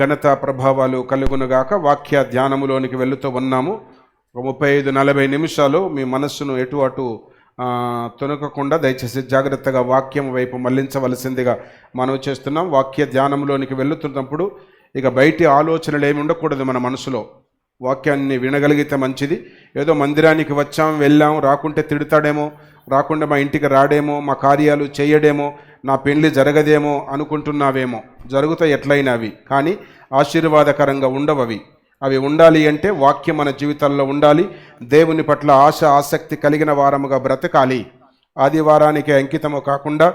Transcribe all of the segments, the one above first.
ఘనత ప్రభావాలు కలుగునుగాక. వాక్య ధ్యానములోనికి వెళుతూ ఉన్నాము. 35-40 నిమిషాలు మీ మనస్సును ఎటు అటు తొనకకుండా దయచేసి జాగ్రత్తగా వాక్యం వైపు మళ్లించవలసిందిగా మనవి చేస్తున్నాం. వాక్య ధ్యానంలోనికి వెళుతున్నప్పుడు ఇక బయటి ఆలోచనలు ఏమి ఉండకూడదు. మన మనసులో వాక్యాన్ని వినగలిగితే మంచిది. ఏదో మందిరానికి వచ్చాం వెళ్ళాం, రాకుంటే తిడతాడేమో, రాకుండా మా ఇంటికి రాడేమో, మా కార్యాలు చేయడేమో, నా పెళ్లి జరగదేమో అనుకుంటున్నావేమో. జరుగుతాయి ఎట్లయినా అవి, కానీ ఆశీర్వాదకరంగా ఉండవు. అవి ఉండాలి అంటే వాక్యం మన జీవితాల్లో ఉండాలి. దేవుని పట్ల ఆశ ఆసక్తి కలిగిన వారముగా బ్రతకాలి. ఆదివారానికి అంకితము కాకుండా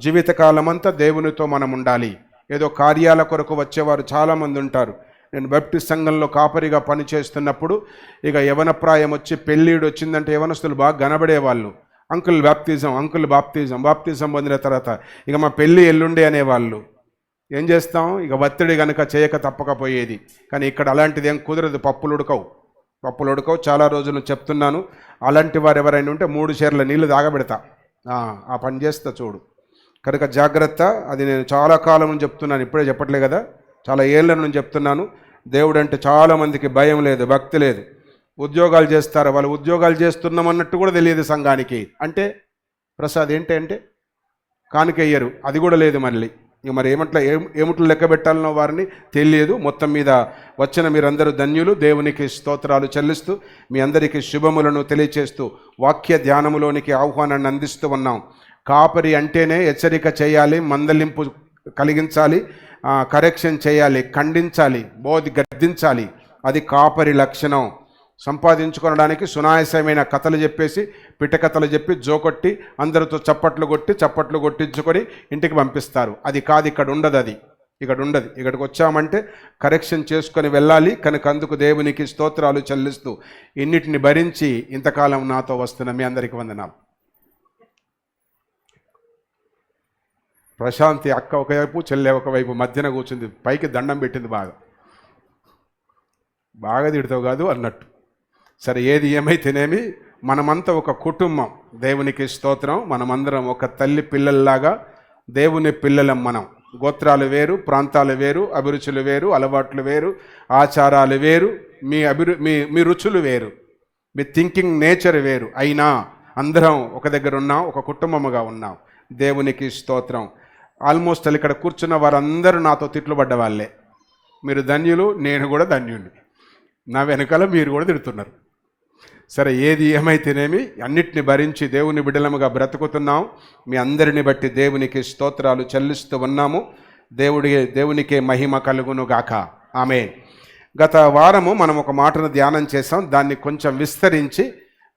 జీవితకాలమంతా దేవునితో మనం ఉండాలి. ఏదో కార్యాల కొరకు వచ్చేవారు చాలామంది ఉంటారు. నేను బాప్టిస్ట్ సంఘంలో కాపరిగా పనిచేస్తున్నప్పుడు ఇక యవనప్రాయం వచ్చి పెళ్ళిడు వచ్చిందంటే యవనస్తులు బాగా కనబడేవాళ్ళు. అంకుల్ బాప్తిజం పొందిన తర్వాత ఇక మా పెళ్ళి ఎల్లుండి అనేవాళ్ళు. ఏం చేస్తాం, ఇక ఒత్తిడి కనుక చేయక తప్పకపోయేది. కానీ ఇక్కడ అలాంటిది ఏం కుదరదు. పప్పులు ఉడకవు. చాలా రోజులు చెప్తున్నాను. అలాంటి వారు ఎవరైనా ఉంటే 3 షేర్ల నీళ్లు తాగబెడతా. ఆ పని చేస్తా చూడు. కనుక జాగ్రత్త. అది నేను చాలా కాలం నుంచి చెప్తున్నాను, ఇప్పుడే చెప్పట్లే కదా, చాలా ఏళ్ళ నుంచి చెప్తున్నాను. దేవుడు అంటే చాలామందికి భయం లేదు, భక్తి లేదు. ఉద్యోగాలు చేస్తారు, వాళ్ళు ఉద్యోగాలు చేస్తున్నామన్నట్టు కూడా తెలియదు సంఘానికి. అంటే ప్రసాద్ ఏంటంటే కానుకెయ్యరు, అది కూడా లేదు. మళ్ళీ ఇక మరి ఏమిట్లు లెక్క పెట్టాలనో వారిని తెలియదు. మొత్తం మీద వచ్చిన మీరందరూ ధన్యులు. దేవునికి స్తోత్రాలు చెల్లిస్తూ మీ అందరికీ శుభములను తెలియచేస్తూ వాక్య ధ్యానములోనికి ఆహ్వానాన్ని అందిస్తూ ఉన్నాం. కాపరి అంటేనే హెచ్చరిక చేయాలి, మందలింపు కలిగించాలి, కరెక్షన్ చేయాలి, ఖండించాలి, గద్దించాలి. అది కాపరి లక్షణం. సంపాదించుకోవడానికి సునాయాసమైన కథలు చెప్పేసి, పిట్టకథలు చెప్పి జోకొట్టి అందరితో చప్పట్లు కొట్టించుకొని ఇంటికి పంపిస్తారు. అది కాదు, ఇక్కడ ఉండదు. అది ఇక్కడ ఉండదు. ఇక్కడికి వచ్చామంటే కరెక్షన్ చేసుకొని వెళ్ళాలి. కనుక అందుకు దేవునికి స్తోత్రాలు చెల్లిస్తూ ఇన్నిటిని భరించి ఇంతకాలం నాతో వస్తున్న మీ అందరికీ వందనాలు. ప్రశాంతి అక్క ఒకవైపు, చెల్లె ఒకవైపు, మధ్యన కూర్చుంది, పైకి దండం పెట్టింది. బాగా తిడతావు కాదు అన్నట్టు. సరే, ఏది ఏమైతేనేమి మనమంతా ఒక కుటుంబం. దేవునికి స్తోత్రం. మనమందరం ఒక తల్లి పిల్లల్లాగా దేవుని పిల్లలం. మనం గోత్రాలు వేరు, ప్రాంతాలు వేరు, అభిరుచులు వేరు, అలవాట్లు వేరు, ఆచారాలు వేరు, మీ రుచులు వేరు, మీ థింకింగ్ నేచర్ వేరు. అయినా అందరం ఒక దగ్గర ఉన్నాం, ఒక కుటుంబముగా ఉన్నాం. దేవునికి స్తోత్రం. ఆల్మోస్ట్ ఇక్కడ కూర్చున్న వారందరూ నాతో తిట్లు పడ్డ వాళ్ళే. మీరు ధన్యులు, నేను కూడా ధన్యుని. నా వెనకాల మీరు కూడా తిడుతున్నారు. సరే, ఏది ఏమైతేనేమి అన్నిటిని భరించి దేవుని బిడ్డలముగా బ్రతుకుతున్నాం. మీ అందరిని బట్టి దేవునికి స్తోత్రాలు చెల్లిస్తూ ఉన్నాము. దేవునికే మహిమ కలుగును గాక. ఆమేన్. గత వారము మనం ఒక మాటను ధ్యానం చేసాం. దాన్ని కొంచెం విస్తరించి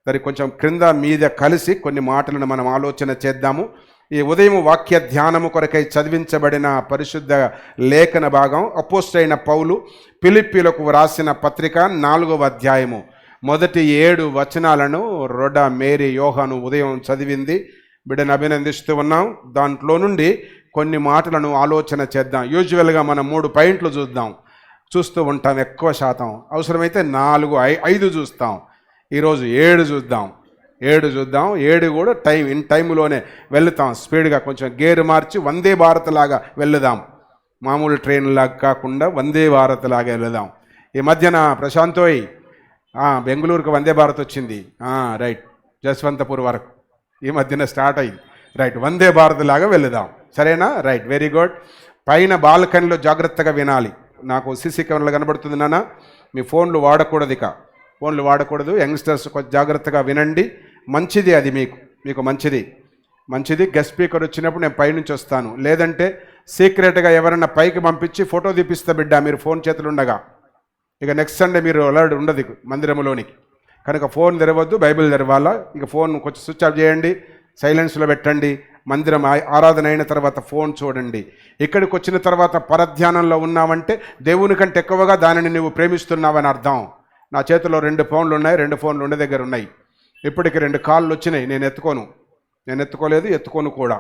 దాన్ని కొంచెం క్రింద మీద కలిసి కొన్ని మాటలను మనం ఆలోచన చేద్దాము. ఈ ఉదయం వాక్య ధ్యానము కొరకై చదివించబడిన పరిశుద్ధ లేఖన భాగం అపోస్తలుడైన పౌలు ఫిలిప్పీలకు వ్రాసిన పత్రిక 4వ అధ్యాయము మొదటి 7 వచనాలను రొడ మేరీ యోహాను ఉదయం చదివింది. బిడ్డను అభినందిస్తూ ఉన్నాం. దాంట్లో నుండి కొన్ని మాటలను ఆలోచన చేద్దాం. యూజువల్గా మనం 3 పాయింట్లు చూస్తూ ఉంటాం ఎక్కువ శాతం. అవసరమైతే 4, 5 చూస్తాం. ఈరోజు 7 చూద్దాం. 7 కూడా టైంలోనే వెళుతాం. స్పీడ్గా కొంచెం గేరు మార్చి వందే భారత్ లాగా వెళుదాం. మామూలు ట్రైన్ లాగా కాకుండా వందే భారత్ లాగా వెళుదాం. ఈ మధ్యన ప్రశాంతోయ్ బెంగళూరుకు వందే భారత్ వచ్చింది. రైట్, జస్వంతపూర్ వరకు ఈ మధ్యన స్టార్ట్ అయింది. రైట్, వందే భారత్ లాగా వెళుదాం. సరేనా? Right, very good. పైన బాల్కనీలో జాగ్రత్తగా వినాలి. నాకు సీసీ కెమెరాలు కనబడుతుంది నాన్న. మీ ఫోన్లు వాడకూడదు. ఫోన్లు వాడకూడదు. యంగ్స్టర్స్ కొంచెం జాగ్రత్తగా వినండి. మంచిది, అది మీకు మంచిది. గెస్ట్ స్పీకర్ వచ్చినప్పుడు నేను పైనుంచి వస్తాను. లేదంటే సీక్రెట్గా ఎవరన్నా పైకి పంపించి ఫోటో తీపిస్తా బిడ్డ, మీరు ఫోన్ చేతులు ఉండగా. ఇక నెక్స్ట్ సండే మీరు అలర్ట్ ఉండదు మందిరంలోనికి. కనుక ఫోన్ తెరవద్దు, బైబిల్ తెరవాలా. ఇక ఫోన్ కొంచెం స్విచ్ ఆఫ్ చేయండి, సైలెన్స్లో పెట్టండి. మందిరం ఆరాధన అయిన తర్వాత ఫోన్ చూడండి. ఇక్కడికి వచ్చిన తర్వాత పరధ్యానంలో ఉన్నావంటే దేవుని కంటే ఎక్కువగా దానిని నువ్వు ప్రేమిస్తున్నావని అర్థం. నా చేతిలో 2 ఫోన్లు ఉన్నాయి, 2 ఫోన్లు ఉండే దగ్గర ఉన్నాయి. ఇప్పటికి 2 కాళ్ళు వచ్చినాయి. నేను ఎత్తుకోను కూడా.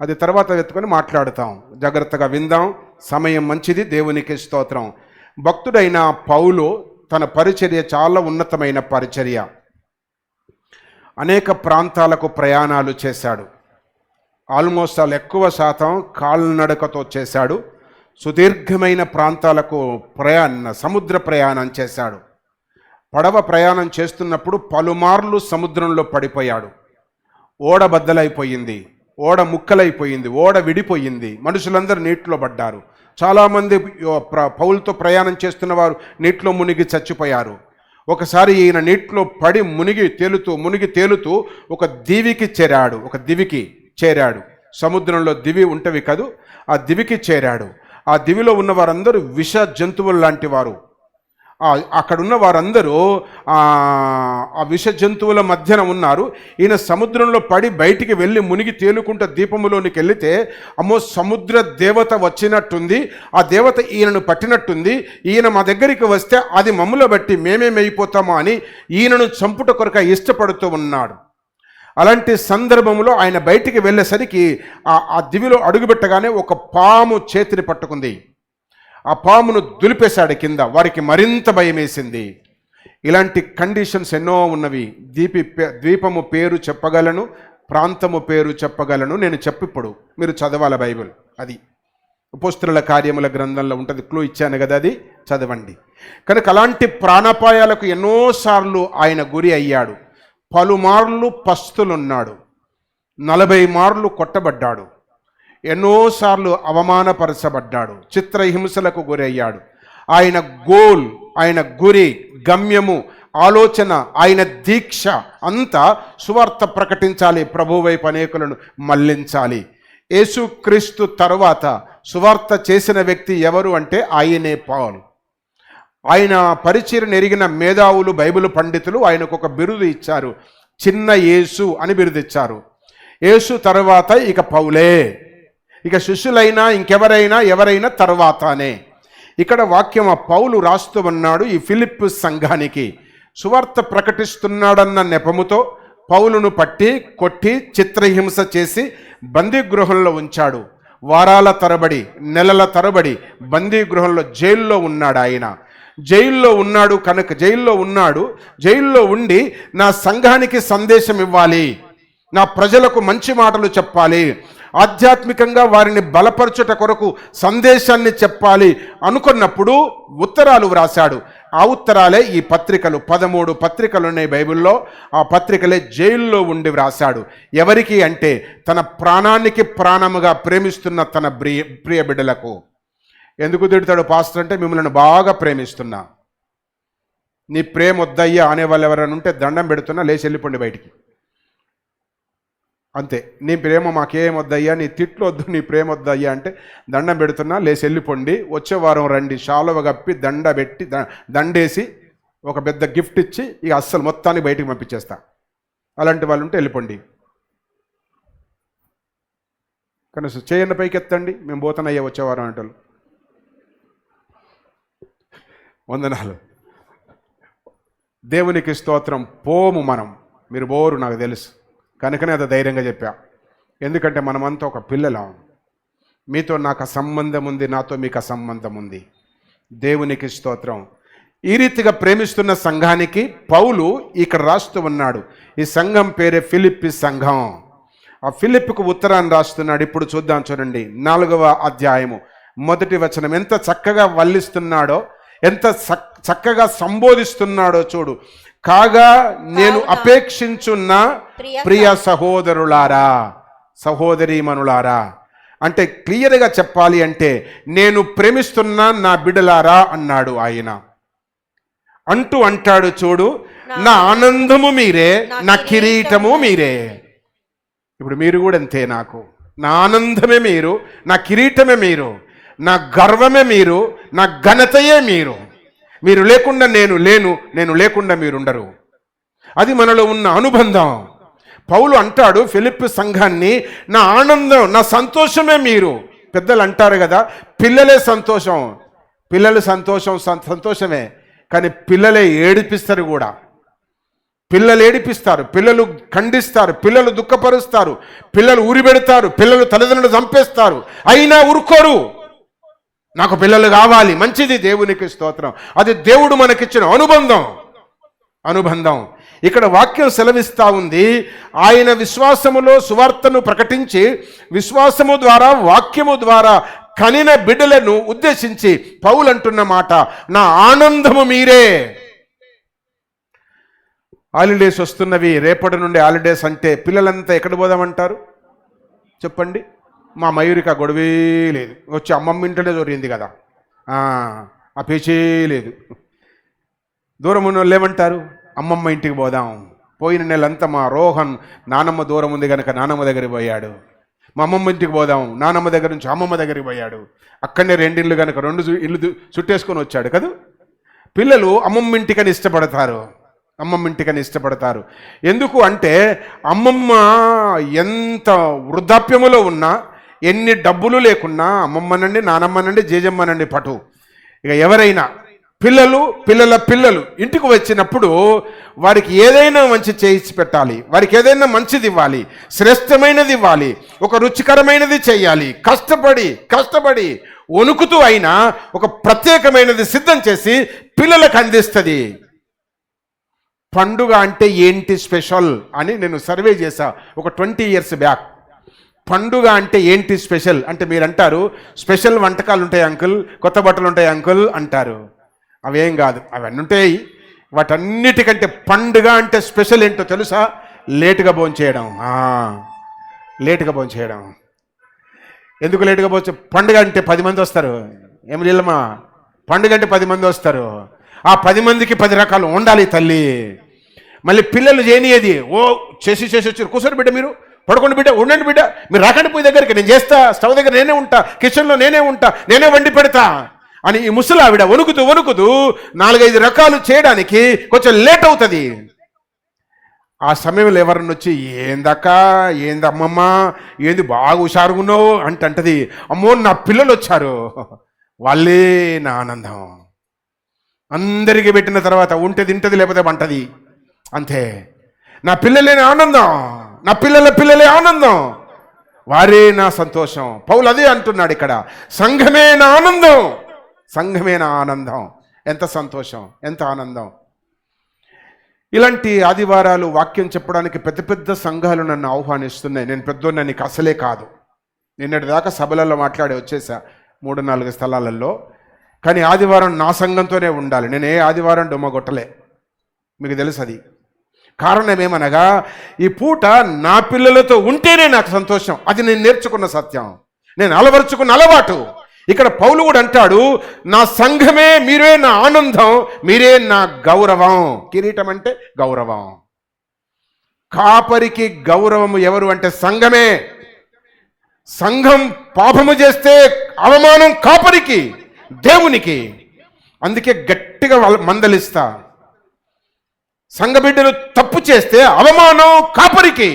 అది తర్వాత ఎత్తుకొని మాట్లాడతాం. జాగ్రత్తగా విందాం. సమయం మంచిది. దేవునికి స్తోత్రం. భక్తుడైన పౌలు తన పరిచర్య చాలా ఉన్నతమైన పరిచర్య. అనేక ప్రాంతాలకు ప్రయాణాలు చేశాడు. ఆల్మోస్ట్ ఎక్కువ శాతం కాలినడకతో చేశాడు. సుదీర్ఘమైన ప్రాంతాలకు సముద్ర ప్రయాణం చేశాడు. పడవ ప్రయాణం చేస్తున్నప్పుడు పలుమార్లు సముద్రంలో పడిపోయాడు. ఓడ బద్దలైపోయింది, ఓడ ముక్కలైపోయింది, ఓడ విడిపోయింది, మనుషులందరూ నీటిలో పడ్డారు. చాలామంది పౌలుతో ప్రయాణం చేస్తున్న వారు నీటిలో మునిగి చచ్చిపోయారు. ఒకసారి ఈయన నీటిలో పడి మునిగి తేలుతూ ఒక దివికి చేరాడు. సముద్రంలో దివి ఉంటవి కాదు, ఆ దివికి చేరాడు. ఆ దివిలో ఉన్న వారందరూ విష జంతువులు లాంటి వారు. అక్కడున్న వారందరూ ఆ విష జంతువుల మధ్యన ఉన్నారు. ఈయన సముద్రంలో పడి బయటికి వెళ్ళి మునిగి తేలుకుంటూ దీపములోనికి వెళితే అమ్మో సముద్ర దేవత వచ్చినట్టుంది, ఆ దేవత ఈయనను పట్టినట్టుంది, ఈయన మా దగ్గరికి వస్తే అది మమ్ముల బట్టి మేమేమైపోతామో అని ఈయనను చంపుట కొరక ఇష్టపడుతూ ఉన్నాడు. అలాంటి సందర్భంలో ఆయన బయటికి వెళ్ళేసరికి ఆ దివిలో అడుగుపెట్టగానే ఒక పాము చేతిని పట్టుకుంది. ఆ పామును దులిపేశాడు కింద. వారికి మరింత భయం వేసింది. ఇలాంటి కండిషన్స్ ఎన్నో ఉన్నవి. ద్వీపము పేరు చెప్పగలను, ప్రాంతము పేరు చెప్పగలను. నేను చెప్పిప్పుడు మీరు చదవాలి బైబిల్. అది అపోస్తలుల కార్యముల గ్రంథంలో ఉంటుంది. క్లూ ఇచ్చాను కదా, అది చదవండి. కనుక అలాంటి ప్రాణాపాయాలకు ఎన్నోసార్లు ఆయన గురి అయ్యాడు. పలుమార్లు పస్తులున్నాడు, 40 మార్లు కొట్టబడ్డాడు, ఎన్నోసార్లు అవమానపరచబడ్డాడు, చిత్రహింసలకు గురయ్యాడు. ఆయన గురి, గమ్యము, ఆలోచన, ఆయన దీక్ష అంతా సువార్త ప్రకటించాలి, ప్రభు వైపు అనేకులను మళ్లించాలి. యేసుక్రీస్తు తరువాత సువార్త చేసిన వ్యక్తి ఎవరు అంటే ఆయనే పౌలు. ఆయన పరిచయం ఎరిగిన మేధావులు, బైబిల్ పండితులు ఆయనకు ఒక బిరుదు ఇచ్చారు, చిన్న యేసు అని బిరుదు ఇచ్చారు. యేసు తర్వాత ఇక పౌలే, ఇక శిష్యులైనా ఎవరైనా తర్వాతనే. ఇక్కడ వాక్యం పౌలు రాస్తూ ఉన్నాడు ఈ ఫిలిప్పీ సంఘానికి. సువార్త ప్రకటిస్తున్నాడన్న నెపముతో పౌలును పట్టి కొట్టి చిత్రహింస చేసి బందీగృహంలో ఉంచాడు. వారాల తరబడి, నెలల తరబడి బందీగృహంలో జైల్లో ఉన్నాడు. ఆయన జైల్లో ఉండి నా సంఘానికి సందేశం ఇవ్వాలి, నా ప్రజలకు మంచి మాటలు చెప్పాలి, ఆధ్యాత్మికంగా వారిని బలపరచుట కొరకు సందేశాన్ని చెప్పాలి అనుకున్నప్పుడు ఉత్తరాలు వ్రాశాడు. ఆ ఉత్తరాలే ఈ పత్రికలు. 13 పత్రికలు ఉన్నాయి బైబిల్లో. ఆ పత్రికలే జైల్లో ఉండి వ్రాశాడు. ఎవరికి అంటే తన ప్రాణానికి ప్రాణముగా ప్రేమిస్తున్న తన ప్రియ బిడ్డలకు. ఎందుకు తిడతాడు పాస్టర్ అంటే, మిమ్మల్ని బాగా ప్రేమిస్తున్నా, నీ ప్రేమ వద్దయ్యా అనేవాళ్ళు ఎవరైనా ఉంటే దండం పెడుతున్నా, లేచి వెళ్ళిపోండి బయటికి, అంతే. నీ ప్రేమ మాకేం వద్దయ్యా, నీ తిట్లు వద్దు, నీ ప్రేమ వద్దయ్యా అంటే దండం పెడుతున్నా, లేచి వెళ్ళిపోండి, వచ్చే వారం రండి, శాలువ కప్పి దండేసి ఒక పెద్ద గిఫ్ట్ ఇచ్చి ఇక అస్సలు మొత్తాన్ని బయటికి పంపించేస్తా. అలాంటి వాళ్ళు ఉంటే వెళ్ళిపోండి. కనీసం చేయండి పైకి ఎత్తండి, మేము పోతానయ్యా వచ్చే వారం అంటారు. వందనాలు. దేవునికి స్తోత్రం. పోము మనం, మీరు బోరు నాకు తెలుసు, కనుకనే అది ధైర్యంగా చెప్పా. ఎందుకంటే మనమంతా ఒక పిల్లలం. మీతో నాకు సంబంధం ఉంది, నాతో మీకు సంబంధం ఉంది. దేవునికి స్తోత్రం. ఈ రీతిగా ప్రేమిస్తున్న సంఘానికి పౌలు ఇక్కడ రాస్తూ ఉన్నాడు. ఈ సంఘం పేరే ఫిలిప్పీ సంఘం. ఆ ఫిలిప్పీకు ఉత్తరాన్ని రాస్తున్నాడు. ఇప్పుడు చూద్దాం, చూడండి 4వ అధ్యాయము 1వ వచనం. ఎంత చక్కగా వల్లిస్తున్నాడో, ఎంత చక్కగా సంబోధిస్తున్నాడో చూడు. కాగా నేను అపేక్షించున్న ప్రియ సహోదరులారా, సహోదరీమణులారా, అంటే క్లియర్గా చెప్పాలి అంటే నేను ప్రేమిస్తున్న నా బిడ్డలారా అన్నాడు ఆయన. అంటాడు చూడు, నా ఆనందము మీరే, నా కిరీటము మీరే. ఇప్పుడు మీరు కూడా అంతే. నాకు నా ఆనందమే మీరు, నా కిరీటమే మీరు, నా గర్వమే మీరు, నా ఘనతయే మీరు. మీరు లేకుండా నేను లేను, నేను లేకుండా మీరుండరు. అది మనలో ఉన్న అనుబంధం. పౌలు అంటాడు ఫిలిప్పీ సంఘాన్ని, నా ఆనందం, నా సంతోషమే మీరు. పెద్దలు అంటారు కదా, పిల్లలే సంతోషం. పిల్లలు సంతోషమే, కానీ పిల్లలే ఏడిపిస్తారు కూడా. పిల్లలు ఏడిపిస్తారు, పిల్లలు ఖండిస్తారు, పిల్లలు దుఃఖపరుస్తారు, పిల్లలు ఊరిపెడతారు, పిల్లలు తల్లిదండ్రులు చంపేస్తారు, అయినా ఊరుకోరు. నాకు పిల్లలు కావాలి, మంచిది, దేవునికి స్తోత్రం. అది దేవుడు మనకిచ్చిన అనుబంధం. ఇక్కడ వాక్యం సెలవిస్తూ ఉంది, ఆయన విశ్వాసములో సువార్తను ప్రకటించి విశ్వాసము ద్వారా, వాక్యము ద్వారా కనిన బిడ్డలను ఉద్దేశించి పౌలు అంటున్న మాట, నా ఆనందము మీరే. హాలిడేస్ వస్తున్నవి, రేపటి నుండి హాలిడేస్ అంటే పిల్లలంతా ఎక్కడ పోదామంటారు చెప్పండి? మా మయూరిక గొడవే లేదు, వచ్చి అమ్మమ్మ ఇంటనే దొరికింది కదా, ఆ పేచే లేదు. దూరం ఉన్న వాళ్ళు ఏమంటారు? అమ్మమ్మ ఇంటికి పోదాం. పోయిన నెలంతా మా రోహన్ నానమ్మ దూరం ఉంది కనుక నానమ్మ దగ్గరికి పోయాడు. మా అమ్మమ్మ ఇంటికి పోదాం, నానమ్మ దగ్గర నుంచి అమ్మమ్మ దగ్గరికి పోయాడు. అక్కడనే 2 ఇళ్ళు కనుక 2 ఇళ్ళు చుట్టేసుకొని వచ్చాడు కదా. పిల్లలు అమ్మమ్మ ఇంటికని ఇష్టపడతారు, అమ్మమ్మ ఇంటికని ఇష్టపడతారు. ఎందుకు అంటే అమ్మమ్మ ఎంత వృద్ధాప్యములో ఉన్నా, ఎన్ని డబ్బులు లేకున్నా అమ్మమ్మనండి, నానమ్మనండి, జేజమ్మనండి పటు, ఇక ఎవరైనా పిల్లల పిల్లలు ఇంటికి వచ్చినప్పుడు వారికి ఏదైనా మంచి చేయించి పెట్టాలి, వారికి ఏదైనా మంచిది ఇవ్వాలి, శ్రేష్టమైనది ఇవ్వాలి, ఒక రుచికరమైనది చేయాలి. కష్టపడి వణుకుతూ అయినా ఒక ప్రత్యేకమైనది సిద్ధం చేసి పిల్లలకు అందిస్తుంది. పండుగ అంటే ఏంటి స్పెషల్ అని నేను సర్వే చేశా ఒక 20 years బ్యాక్. పండుగ అంటే ఏంటి స్పెషల్ అంటే మీరు అంటారు, స్పెషల్ వంటకాలు ఉంటాయి అంకుల్, కొత్త బట్టలు ఉంటాయి అంకుల్ అంటారు. అవేం కాదు, అవన్నీ ఉంటాయి. వాటన్నిటికంటే పండుగ అంటే స్పెషల్ ఏంటో తెలుసా? లేటుగా భోంచేయడం. ఎందుకు లేటుగా భోంచే? పండుగ అంటే 10 మంది వస్తారు. ఏమి నీళ్ళమ్మా, పండుగ అంటే 10 మంది వస్తారు. ఆ 10 మందికి 10 రకాలు ఉండాలి తల్లి. మళ్ళీ పిల్లలు చేయనియది, చేసి వచ్చారు, కూర్చోండి బిడ్డ, మీరు పడుకోండి బిడ్డ, ఉండండి బిడ్డ, మీరు రాకండి పోయి దగ్గరికి, నేను చేస్తా, స్టవ్ దగ్గర నేనే ఉంటా, కిచెన్లో నేనే ఉంటా, నేనే వండి పెడతా అని ఈ ముసలావిడ వణుకుతూ 4-5 రకాలు చేయడానికి కొంచెం లేట్ అవుతుంది. ఆ సమయంలో ఎవరన్నా వచ్చి, ఏంది అమ్మమ్మ, ఏంది బాగా హుషారుగున్నావు అంటది. అమ్మో నా పిల్లలు వచ్చారు, వాళ్ళే నా ఆనందం. అందరికీ పెట్టిన తర్వాత ఉంటే తింటది, లేకపోతే వంటది, అంతే. నా పిల్లలే ఆనందం, నా పిల్లలే ఆనందం, వారే నా సంతోషం. పౌలు అదే అంటున్నాడు ఇక్కడ, సంఘమే నా ఆనందం. ఎంత సంతోషం, ఎంత ఆనందం. ఇలాంటి ఆదివారాలు వాక్యం చెప్పడానికి పెద్ద సంఘాలు నన్ను ఆహ్వానిస్తున్నాయి. నేను పెద్దోన్న నీకు అసలే కాదు. నిన్నటి దాకా సభలలో మాట్లాడి వచ్చేసా 3-4 స్థలాలలో. కానీ ఆదివారం నా సంఘంతోనే ఉండాలి. నేను ఏ ఆదివారం డొమ్మగొట్టలే, మీకు తెలుసు అది. కారణం ఏమనగా ఈ పూట నా పిల్లలతో ఉంటేనే నాకు సంతోషం. అది నేను నేర్చుకున్న సత్యం, నేను అలవరుచుకున్న అలవాటు. ఇక్కడ పౌలు కూడా అంటాడు, నా సంఘమే మీరే నా ఆనందం, మీరే నా గౌరవం. కిరీటం అంటే గౌరవం. కాపరికి గౌరవము ఎవరు అంటే సంఘమే. సంఘం పాపము చేస్తే అవమానం కాపరికి, దేవునికి. అందుకే గట్టిగా మందలిస్తా. సంఘ బిడ్డలు తప్పు చేస్తే అవమానం కాపరికి.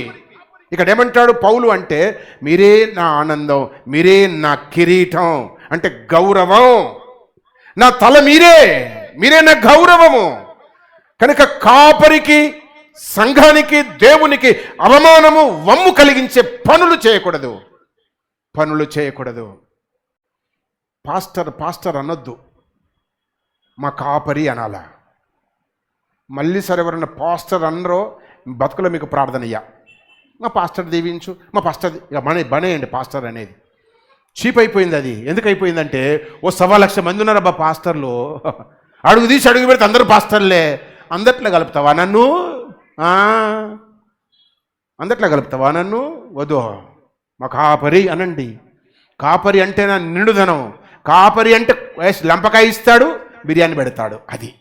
ఇక్కడ ఏమంటాడు పౌలు అంటే, మీరే నా ఆనందం, మీరే నా కిరీటం అంటే గౌరవం. నా తల మీరే నా గౌరవము. కనుక కాపరికి, సంఘానికి, దేవునికి అవమానము, వమ్ము కలిగించే పనులు చేయకూడదు. పాస్టర్ అనొద్దు, మా కాపరి అనాలా. మళ్ళీ సరే ఎవరన్నా పాస్టర్ అనరో బతుకులో మీకు ప్రార్థనయ్యా, మా పాస్టర్ దీవించు, మా పాస్టర్ ఇక బనేయండి. పాస్టర్ అనేది చీప్ అయిపోయింది. అది ఎందుకు అయిపోయిందంటే, 1,00,000 మంది ఉన్నారబ్బా పాస్టర్లు, అడుగు తీసి అడుగు పెడితే అందరూ పాస్టర్లే. అందట్లో కలుపుతావా నన్ను? వద్దు. మా కాపరి అనండి. కాపరి అంటే నా నిండుదనం. కాపరి అంటే లంపకాయ ఇస్తాడు, బిర్యానీ పెడతాడు. అది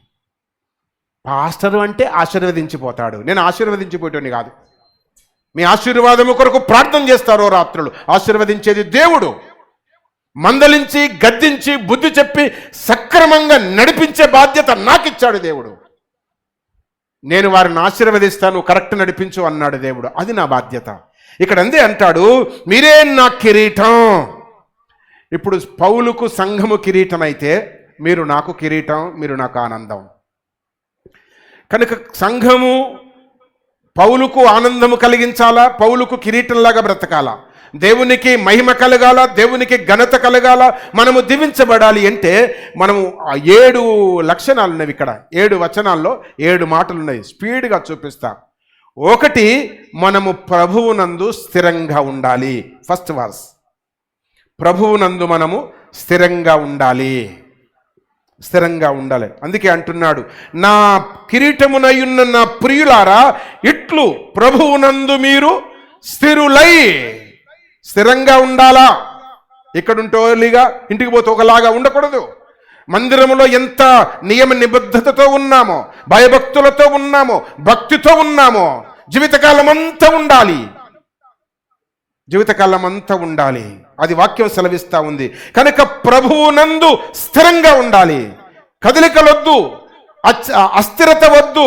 పాస్టరు అంటే ఆశీర్వదించిపోతాడు. నేను ఆశీర్వదించిపోయేటోని కాదు. మీ ఆశీర్వాదము కొరకు ప్రార్థన చేస్తారో రాత్రులు. ఆశీర్వదించేది దేవుడు. మందలించి, గద్దించి, బుద్ధి చెప్పి సక్రమంగా నడిపించే బాధ్యత నాకిచ్చాడు దేవుడు. నేను వారిని ఆశీర్వదిస్తాను, కరెక్ట్ నడిపించు అన్నాడు దేవుడు. అది నా బాధ్యత. ఇక్కడ అందే అంటాడు, మీరే నా కిరీటం. ఇప్పుడు పౌలుకు సంఘము కిరీటం అయితే, మీరు నాకు కిరీటం, మీరు నాకు ఆనందం. కనుక సంఘము పౌలుకు ఆనందము కలిగించాలా, పౌలుకు కిరీటంలాగా బ్రతకాలా, దేవునికి మహిమ కలగాల, దేవునికి ఘనత కలగాల, మనము దీవించబడాలి అంటే మనము 7 లక్షణాలు ఉన్నవి. ఇక్కడ 7 వచనాల్లో 7 మాటలు ఉన్నాయి. స్పీడ్గా చూపిస్తా. 1, మనము ప్రభువునందు స్థిరంగా ఉండాలి. ఫస్ట్ వర్స్, ప్రభువునందు మనము స్థిరంగా ఉండాలి, స్థిరంగా ఉండాలి. అందుకే అంటున్నాడు, నా కిరీటమునయున్న నా ప్రియులారా, ఇట్లు ప్రభువునందు మీరు స్థిరులై. స్థిరంగా ఉండాలా. ఇక్కడుంటోలిగా ఇంటికి పోతే ఒకలాగా ఉండకూడదు. మందిరంలో ఎంత నియమ నిబద్ధతతో ఉన్నామో, భయభక్తులతో ఉన్నామో, భక్తితో ఉన్నామో, జీవితకాలం అంతా ఉండాలి. జీవితకాలం అంతా ఉండాలి. అది వాక్యం సెలవిస్తూ ఉంది. కనుక ప్రభువునందు స్థిరంగా ఉండాలి. కదలికలొద్దు, అస్థిరత వద్దు,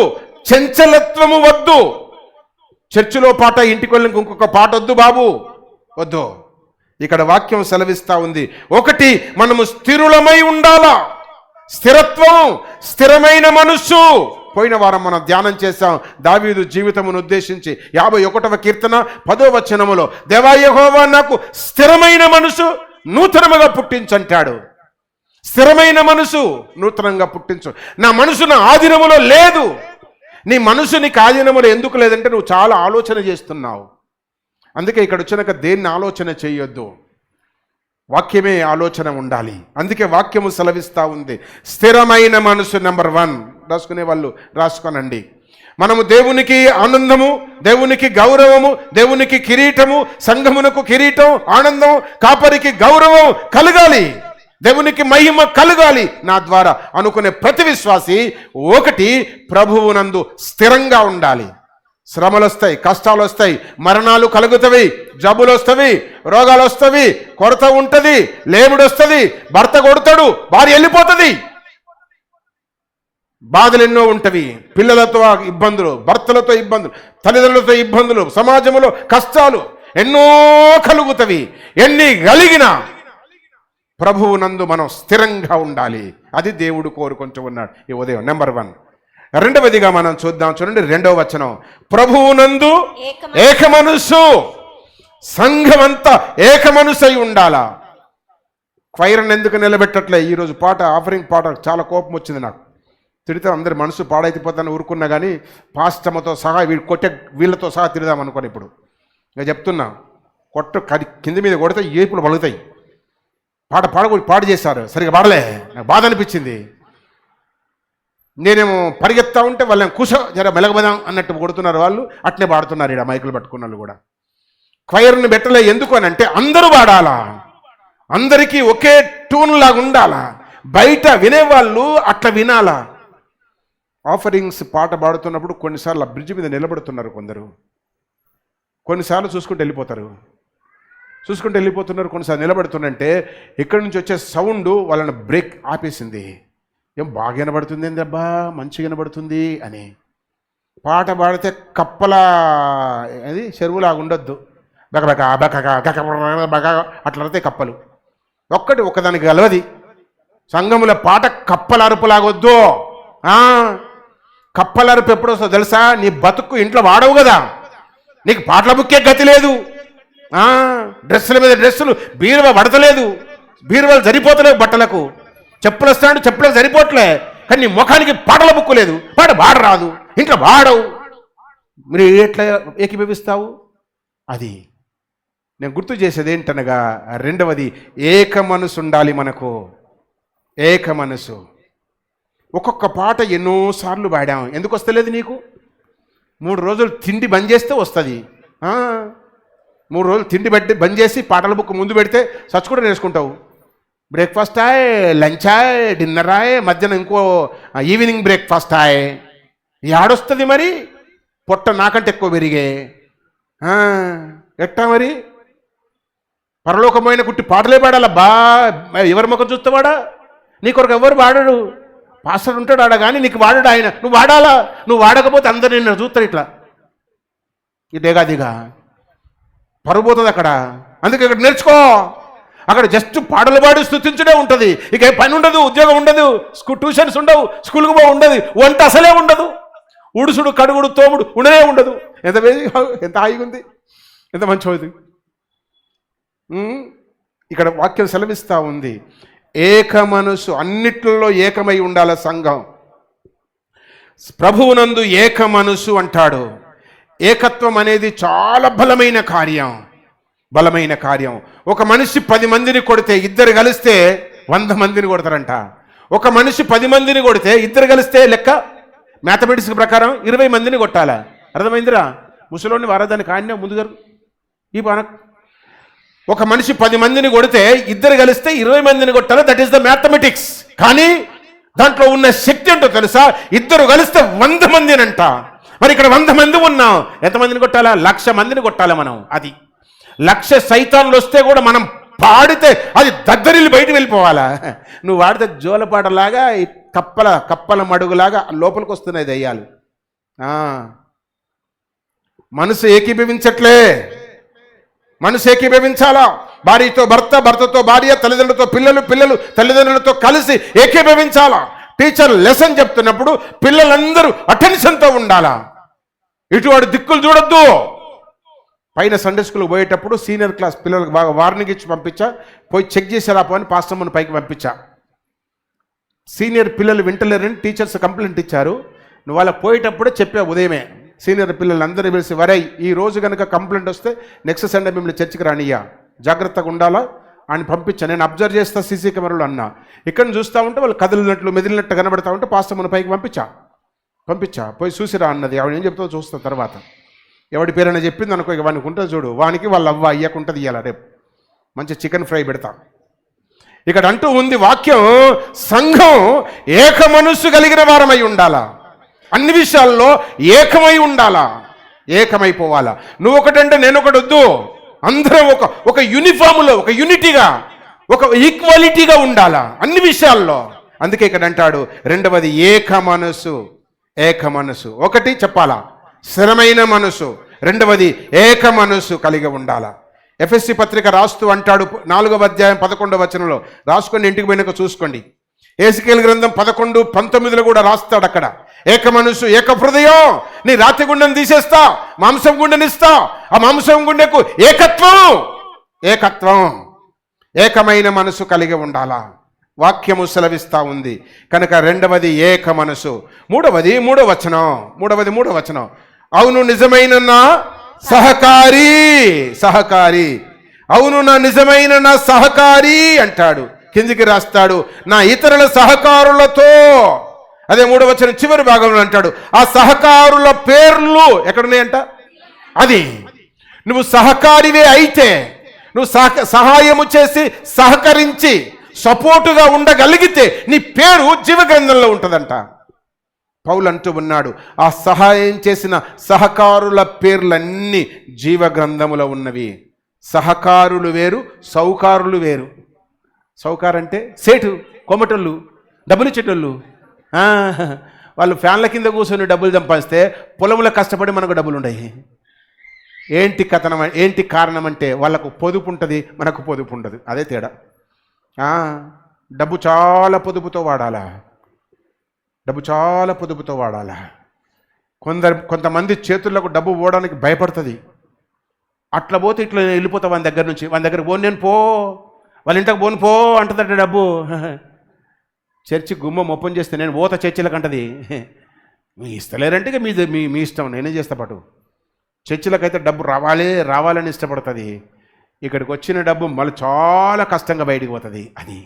చంచలత్వము వద్దు. చర్చిలో పాట, ఇంటికి వెళ్ళి ఇంకొక పాట వద్దు బాబు, వద్దు. ఇక్కడ వాక్యం సెలవిస్తూ ఉంది, ఒకటి మనము స్థిరులమై ఉండాలా. స్థిరత్వం, స్థిరమైన మనస్సు. పోయిన వారం మనం ధ్యానం చేశాం దావీదు జీవితమును ఉద్దేశించి. 51వ కీర్తన 10వ వచనములో, దేవా యెహోవా నాకు స్థిరమైన మనసు నూతనముగా పుట్టించంటాడు. స్థిరమైన మనసు నూతనంగా పుట్టించు. నా మనసు నా ఆధీనములో లేదు. నీ మనసు నీకు ఆధీనములో ఎందుకు లేదంటే నువ్వు చాలా ఆలోచన చేస్తున్నావు. అందుకే ఇక్కడ వచ్చినాక దేన్ని ఆలోచన చేయొద్దు, వాక్యమే ఆలోచన ఉండాలి. అందుకే వాక్యము సెలవిస్తూ ఉంది, స్థిరమైన మనసు. నెంబర్ 1 రాసుకునే వాళ్ళు రాసుకోనండి. మనము దేవునికి ఆనందము, దేవునికి గౌరవము, దేవునికి కిరీటము, సంఘమునకు కిరీటం, ఆనందం, కాపరికి గౌరవం కలగాలి, దేవునికి మహిమ కలగాలి నా ద్వారా అనుకునే ప్రతి విశ్వాసి ఒకటి ప్రభువునందు స్థిరంగా ఉండాలి. శ్రమలు వస్తాయి, కష్టాలు వస్తాయి, మరణాలు కలుగుతవి, జబ్బులు వస్తవి, రోగాలు వస్తవి, కొరత ఉంటుంది, లేముడు వస్తుంది, భర్త కొడతాడు, భార్య వెళ్ళిపోతుంది, బాధలు ఎన్నో ఉంటవి, పిల్లలతో ఇబ్బందులు, భర్తలతో ఇబ్బందులు, తల్లిదండ్రులతో ఇబ్బందులు, సమాజంలో కష్టాలు ఎన్నో కలుగుతవి. ఎన్ని కలిగినా ప్రభువునందు మనం స్థిరంగా ఉండాలి. అది దేవుడు కోరుకుంటూ ఉన్నాడు ఈ ఉదయం. నెంబర్ 1. రెండవదిగా మనం చూద్దాం, చూడండి 2వ వచనం, ప్రభువునందు ఏకమనస్సు. సంఘమంతా ఏకమనస్సై ఉండాలా. క్వైర్ని ఎందుకు నిలబెట్టట్లే? ఈరోజు పాట, ఆఫరింగ్ పాట చాలా కోపం వచ్చింది నాకు. తిడితే అందరి మనసు పాడైపోతాను ఊరుకున్నా కానీ పాస్టమ్మతో సహా వీళ్ళతో సహా తిడదాం అనుకోని ఇప్పుడు నేను చెప్తున్నా. కింద మీద కొడితే ఏపులు పలుగుతాయి. పాడు చేశారు, సరిగా పాడలే, నాకు బాధ అనిపించింది. నేనేమో పరిగెత్తా ఉంటే వాళ్ళని కూసో జర మెలగబదాం అన్నట్టు కొడుతున్నారు వాళ్ళు, అట్నే పాడుతున్నారు. ఇక్కడ మైకులు పట్టుకున్న వాళ్ళు కూడా క్వైర్ని పెట్టలే. ఎందుకు అని అంటే అందరూ పాడాలా, అందరికీ ఒకే ట్యూన్ లాగా ఉండాలా, బయట వినేవాళ్ళు అట్లా వినాలా. ఆఫరింగ్స్ పాట పాడుతున్నప్పుడు కొన్నిసార్లు బ్రిడ్జ్ మీద నిలబడుతున్నారు కొందరు, కొన్నిసార్లు చూసుకుంటూ వెళ్ళిపోతున్నారు, కొన్నిసార్లు నిలబడుతుందంటే ఇక్కడి నుంచి వచ్చే సౌండ్ వాళ్ళని బ్రేక్ ఆపేసింది. ఏం బాగా వినబడుతుంది ఏందబ్బా, మంచిగా వినబడుతుంది అని. పాట పాడితే కప్పల అది చెరువులాగా ఉండొద్దు, బకబక బక బక అట్లా అడితే కప్పలు ఒకదానికి గలవది. సంఘముల పాట కప్పల అరుపులాగొద్దు. కప్పల అరుపు ఎప్పుడు వస్తుందో తెలుసా? నీ బతుకు ఇంట్లో వాడవు కదా, నీకు పాటల బుక్కే గతి లేదు, డ్రెస్సుల మీద డ్రెస్సులు, బీరువా పడతలేదు, బీరువాలు సరిపోతలేవు, బట్టలకు చెప్పులు వస్తాడు, చెప్పులకు సరిపోవట్లే, కానీ నీ ముఖానికి పాటల బుక్కు లేదు, పాట పాడరాదు, ఇంట్లో వాడవు, మీరు ఎట్లా ఏకీభవిస్తావు? అది నేను గుర్తు చేసేది ఏంటనగా, రెండవది ఏక మనసు ఉండాలి మనకు. ఏక మనసు. ఒక్కొక్క పాట ఎన్నోసార్లు పాడాం, ఎందుకు వస్తలేదు నీకు? 3 రోజులు తిండి బంద్ చేస్తే వస్తుంది. 3 రోజులు తిండి బంద్ చేసి పాటల బుక్ ముందు పెడితే సచ్ కూడా నేర్చుకుంటావు. బ్రేక్ఫాస్ట్ ఆయే, లంచ్ ఆయే, డిన్నర్ ఆయే, మధ్యాహ్నం ఇంకో ఈవినింగ్ బ్రేక్ఫాస్ట్ ఆయే. ఆడొస్తుంది మరి, పొట్ట నాకంటే ఎక్కువ పెరిగే ఎట్టా మరి? పరలోకమైన కుట్టి పాటలే పాడాలబ్బా. ఎవరి ముఖం చూస్తావాడా? నీ కొరకు ఎవరు వాడడు, పాస్టర్ ఉంటాడు ఆడ, కానీ నీకు వాడడు ఆయన. నువ్వు వాడాలా, నువ్వు వాడకపోతే అందరు నిన్ను చూస్తారు ఇట్లా, ఇదేగా పరుపోతుంది అక్కడ. అందుకే ఇక్కడ నేర్చుకో. అక్కడ జస్ట్ పాటలు పాడి స్థుతించడే ఉంటుంది, ఇక ఏ పని ఉండదు, ఉద్యోగం ఉండదు, ట్యూషన్స్ ఉండవు, స్కూల్కి పో ఉండదు, వంట అసలే ఉండదు, ఉడుసుడు కడుగుడు తోముడు ఉండనే ఉండదు. ఎంత హాయిగా ఉంది, ఎంత మంచిది. ఇక్కడ వాక్యం సెలవిస్తూ ఉంది, ఏక మనసు, అన్నిట్లలో ఏకమై ఉండాల సంఘం. ప్రభువునందు ఏక మనసు అంటాడు. ఏకత్వం అనేది చాలా బలమైన కార్యం. బలమైన కార్యం. ఒక మనిషి 10 మందిని కొడితే ఇద్దరు కలిస్తే 100 మందిని కొడతారంట. ఒక మనిషి 10 మందిని కొడితే ఇద్దరు కలిస్తే లెక్క మ్యాథమెటిక్స్ ప్రకారం 20 మందిని కొట్టాలా. అర్థమైందిరా? ముసలోని వారదానికి ఆయన ముందు జరుగు ఈ బాణ. ఒక మనిషి 10 మందిని కొడితే ఇద్దరు కలిస్తే 20 మందిని కొట్టాలి. That is the mathematics. కానీ దాంట్లో ఉన్న శక్తి ఏంటో తెలుసా? ఇద్దరు కలిస్తే 100 మందినంట. మరి ఇక్కడ 100 మంది ఉన్నాం, ఎంతమందిని కొట్టాలా? 1,00,000 మందిని కొట్టాలి మనం. అది 1,00,000 సైతాన్లు వస్తే కూడా మనం పాడితే అది దద్దరిల్లి బయటకు వెళ్ళిపోవాలా. నువ్వు వాడితే జోలపాటలాగా కప్పల మడుగులాగా లోపలికి వస్తున్నాయి దయ్యాలు. మనసు ఏకీభవించట్లే. మనసు ఏకీభవించాలా. భార్యతో భర్త, భర్తతో భార్య, తల్లిదండ్రులతో పిల్లలు, పిల్లలు తల్లిదండ్రులతో కలిసి ఏకీభవించాలా. టీచర్ లెసన్ చెప్తున్నప్పుడు పిల్లలందరూ అటెన్షన్తో ఉండాలా. ఇటువంటి దిక్కులు చూడొద్దు. పైన సండే స్కూల్కి పోయేటప్పుడు సీనియర్ క్లాస్ పిల్లలకు బాగా వార్నింగ్ ఇచ్చి పంపించా. పోయి చెక్ చేసారా అని పాస్టమ్మని పైకి పంపించా. సీనియర్ పిల్లలు వింటలేరని టీచర్స్ కంప్లైంట్ ఇచ్చారు. నువ్వు వాళ్ళకి పోయేటప్పుడే చెప్పా ఉదయమే. సీనియర్ పిల్లలందరూ పిలిచి, వరై ఈ రోజు కనుక కంప్లైంట్ వస్తే నెక్స్ట్ సండే మిమ్మల్ని చర్చికి రానియ్యా, జాగ్రత్తగా ఉండాలా అని పంపించా. నేను అబ్జర్వ్ చేస్తా సీసీ కెమెరాలు అన్నా. ఇక్కడ చూస్తూ ఉంటే వాళ్ళు కదిలినట్లు మెదిలినట్టు కనబడతా ఉంటే పాస్టమ్మని పైకి పంపించా. పోయి చూసిరా అన్నది. ఆవిడ ఏం చెప్తావు చూస్తా తర్వాత. ఎవడి పేరైనా చెప్పింది అనుకో, ఇక వానికి ఉంటుంది చూడు, వానికి వాళ్ళ అవ్వ అయ్యకుంటుంది ఇవ్వాల. రేపు మంచి చికెన్ ఫ్రై పెడతా. ఇక్కడ అంటూ ఉంది వాక్యం, సంఘం ఏక మనస్సు కలిగిన వారమై ఉండాలా. అన్ని విషయాల్లో ఏకమై ఉండాలా, ఏకమైపోవాలా. నువ్వు ఒకటంటే నేను ఒకటి వద్దు. అందరం ఒక యూనిఫామ్లో, ఒక యూనిటీగా, ఒక ఈక్వాలిటీగా ఉండాలా అన్ని విషయాల్లో. అందుకే ఇక్కడ అంటాడు, రెండవది ఏక మనసు. ఒకటి చెప్పాలా, స్థిరమైన మనసు. రెండవది ఏక మనసు కలిగి ఉండాలా. ఎఫెస్సీ పత్రిక రాస్తూ అంటాడు 4వ అధ్యాయం 11వ వచనంలో, రాసుకొని ఇంటికి పోయినాక చూసుకోండి. ఎహెజ్కేలు గ్రంథం 11:19 కూడా రాస్తాడు అక్కడ, ఏక మనసు ఏక హృదయం. నీ రాతి గుండెను తీసేస్తా, మాంసం గుండెనిస్తా. ఆ మాంసం గుండెకు ఏకత్వం, ఏకమైన మనసు కలిగి ఉండాలా. వాక్యము సెలవిస్తా ఉంది కనుక రెండవది ఏక మనసు. మూడవది మూడో వచనం, అవును నిజమైన నా సహకారి, అవును నా నిజమైన నా సహకారి అంటాడు. కిందికి రాస్తాడు, నా ఇతరుల సహకారులతో. అదే 3వ వచనం చివరి భాగంలో అంటాడు, ఆ సహకారుల పేర్లు ఎక్కడున్నాయంట. అది నువ్వు సహకారివే అయితే, నువ్వు సహాయము చేసి సహకరించి సపోర్టుగా ఉండగలిగితే నీ పేరు జీవగ్రంథంలో ఉంటుందంట. పౌలు అంటూ ఉన్నాడు, ఆ సహాయం చేసిన సహకారుల పేర్లన్నీ జీవగ్రంథములో ఉన్నవి. సహకారులు వేరు, సౌకారులు వేరు. సౌకారంటే సేటు, కొమటోళ్ళు, డబ్బులు ఇచ్చేటోళ్ళు. వాళ్ళు ఫ్యాన్ల కింద కూర్చొని డబ్బులు సంపాదిస్తే పొలంలో కష్టపడి మనకు డబ్బులు ఉన్నాయి. ఏంటి కారణం అంటే వాళ్ళకు పొదుపు ఉంటుంది, మనకు పొదుపు ఉండదు. అదే తేడా. డబ్బు చాలా పొదుపుతో వాడాలా. కొంతమంది చేతులకు డబ్బు పోవడానికి భయపడుతుంది. అట్లా పోతే ఇట్లా వెళ్ళిపోతా వాని దగ్గర పోను, నేను వాళ్ళ ఇంటికి పోను అంటుందట డబ్బు. చర్చి గుమ్మం ఓపెన్ చేస్తే నేను పోత చర్చిలకు అంటది. మీ ఇస్తలేరంటే ఇక మీ ఇష్టం, నేనేం చేస్తా పాటు. చర్చిలకైతే డబ్బు రావాలని ఇష్టపడుతుంది. ఇక్కడికి వచ్చిన డబ్బు మళ్ళీ చాలా కష్టంగా బయటికి పోతుంది. అది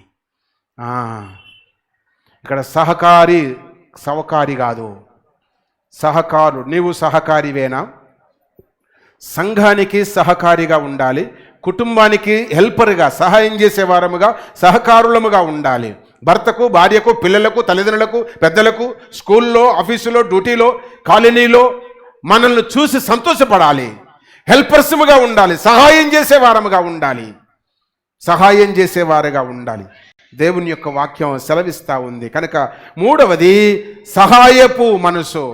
ఇక్కడ సహకారి కాదు, సహకారు. నీవు సహకారివేనా? సంఘానికి సహకారిగా ఉండాలి, కుటుంబానికి హెల్పర్గా, సహాయం చేసేవారముగా, సహకారులముగా ఉండాలి. భర్తకు, భార్యకు, పిల్లలకు, తల్లిదండ్రులకు, పెద్దలకు, స్కూల్లో, ఆఫీసులో, డ్యూటీలో, కాలనీలో మనల్ని చూసి సంతోషపడాలి. హెల్పర్స్ముగా ఉండాలి, సహాయం చేసేవారుగా ఉండాలి. దేవుని యొక్క వాక్యం సెలవిస్తూ ఉంది కనుక మూడవది సహాయపు మనసు,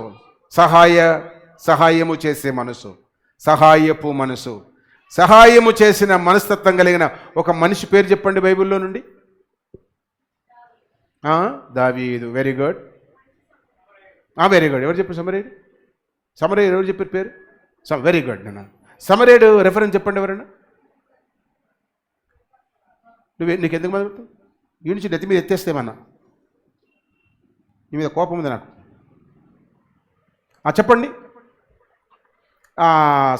సహాయము చేసే మనసు, సహాయపు మనసు. సహాయము చేసిన మనస్తత్వం కలిగిన ఒక మనిషి పేరు చెప్పండి బైబిల్లో నుండి. దావీదు. Very good. ఎవరు చెప్పారు? సమరేయుడు ఎవరు చెప్పారు పేరు? Very good. నేను సమరేయుడు రెఫరెన్స్ చెప్పండి ఎవరైనా. నీకు ఎందుకు మొదలుపెడతావు? ఈ నుంచి నెత్తి మీద ఎత్తేస్తేమన్నా, నీ మీద కోపం ఉంది నాకు. చెప్పండి.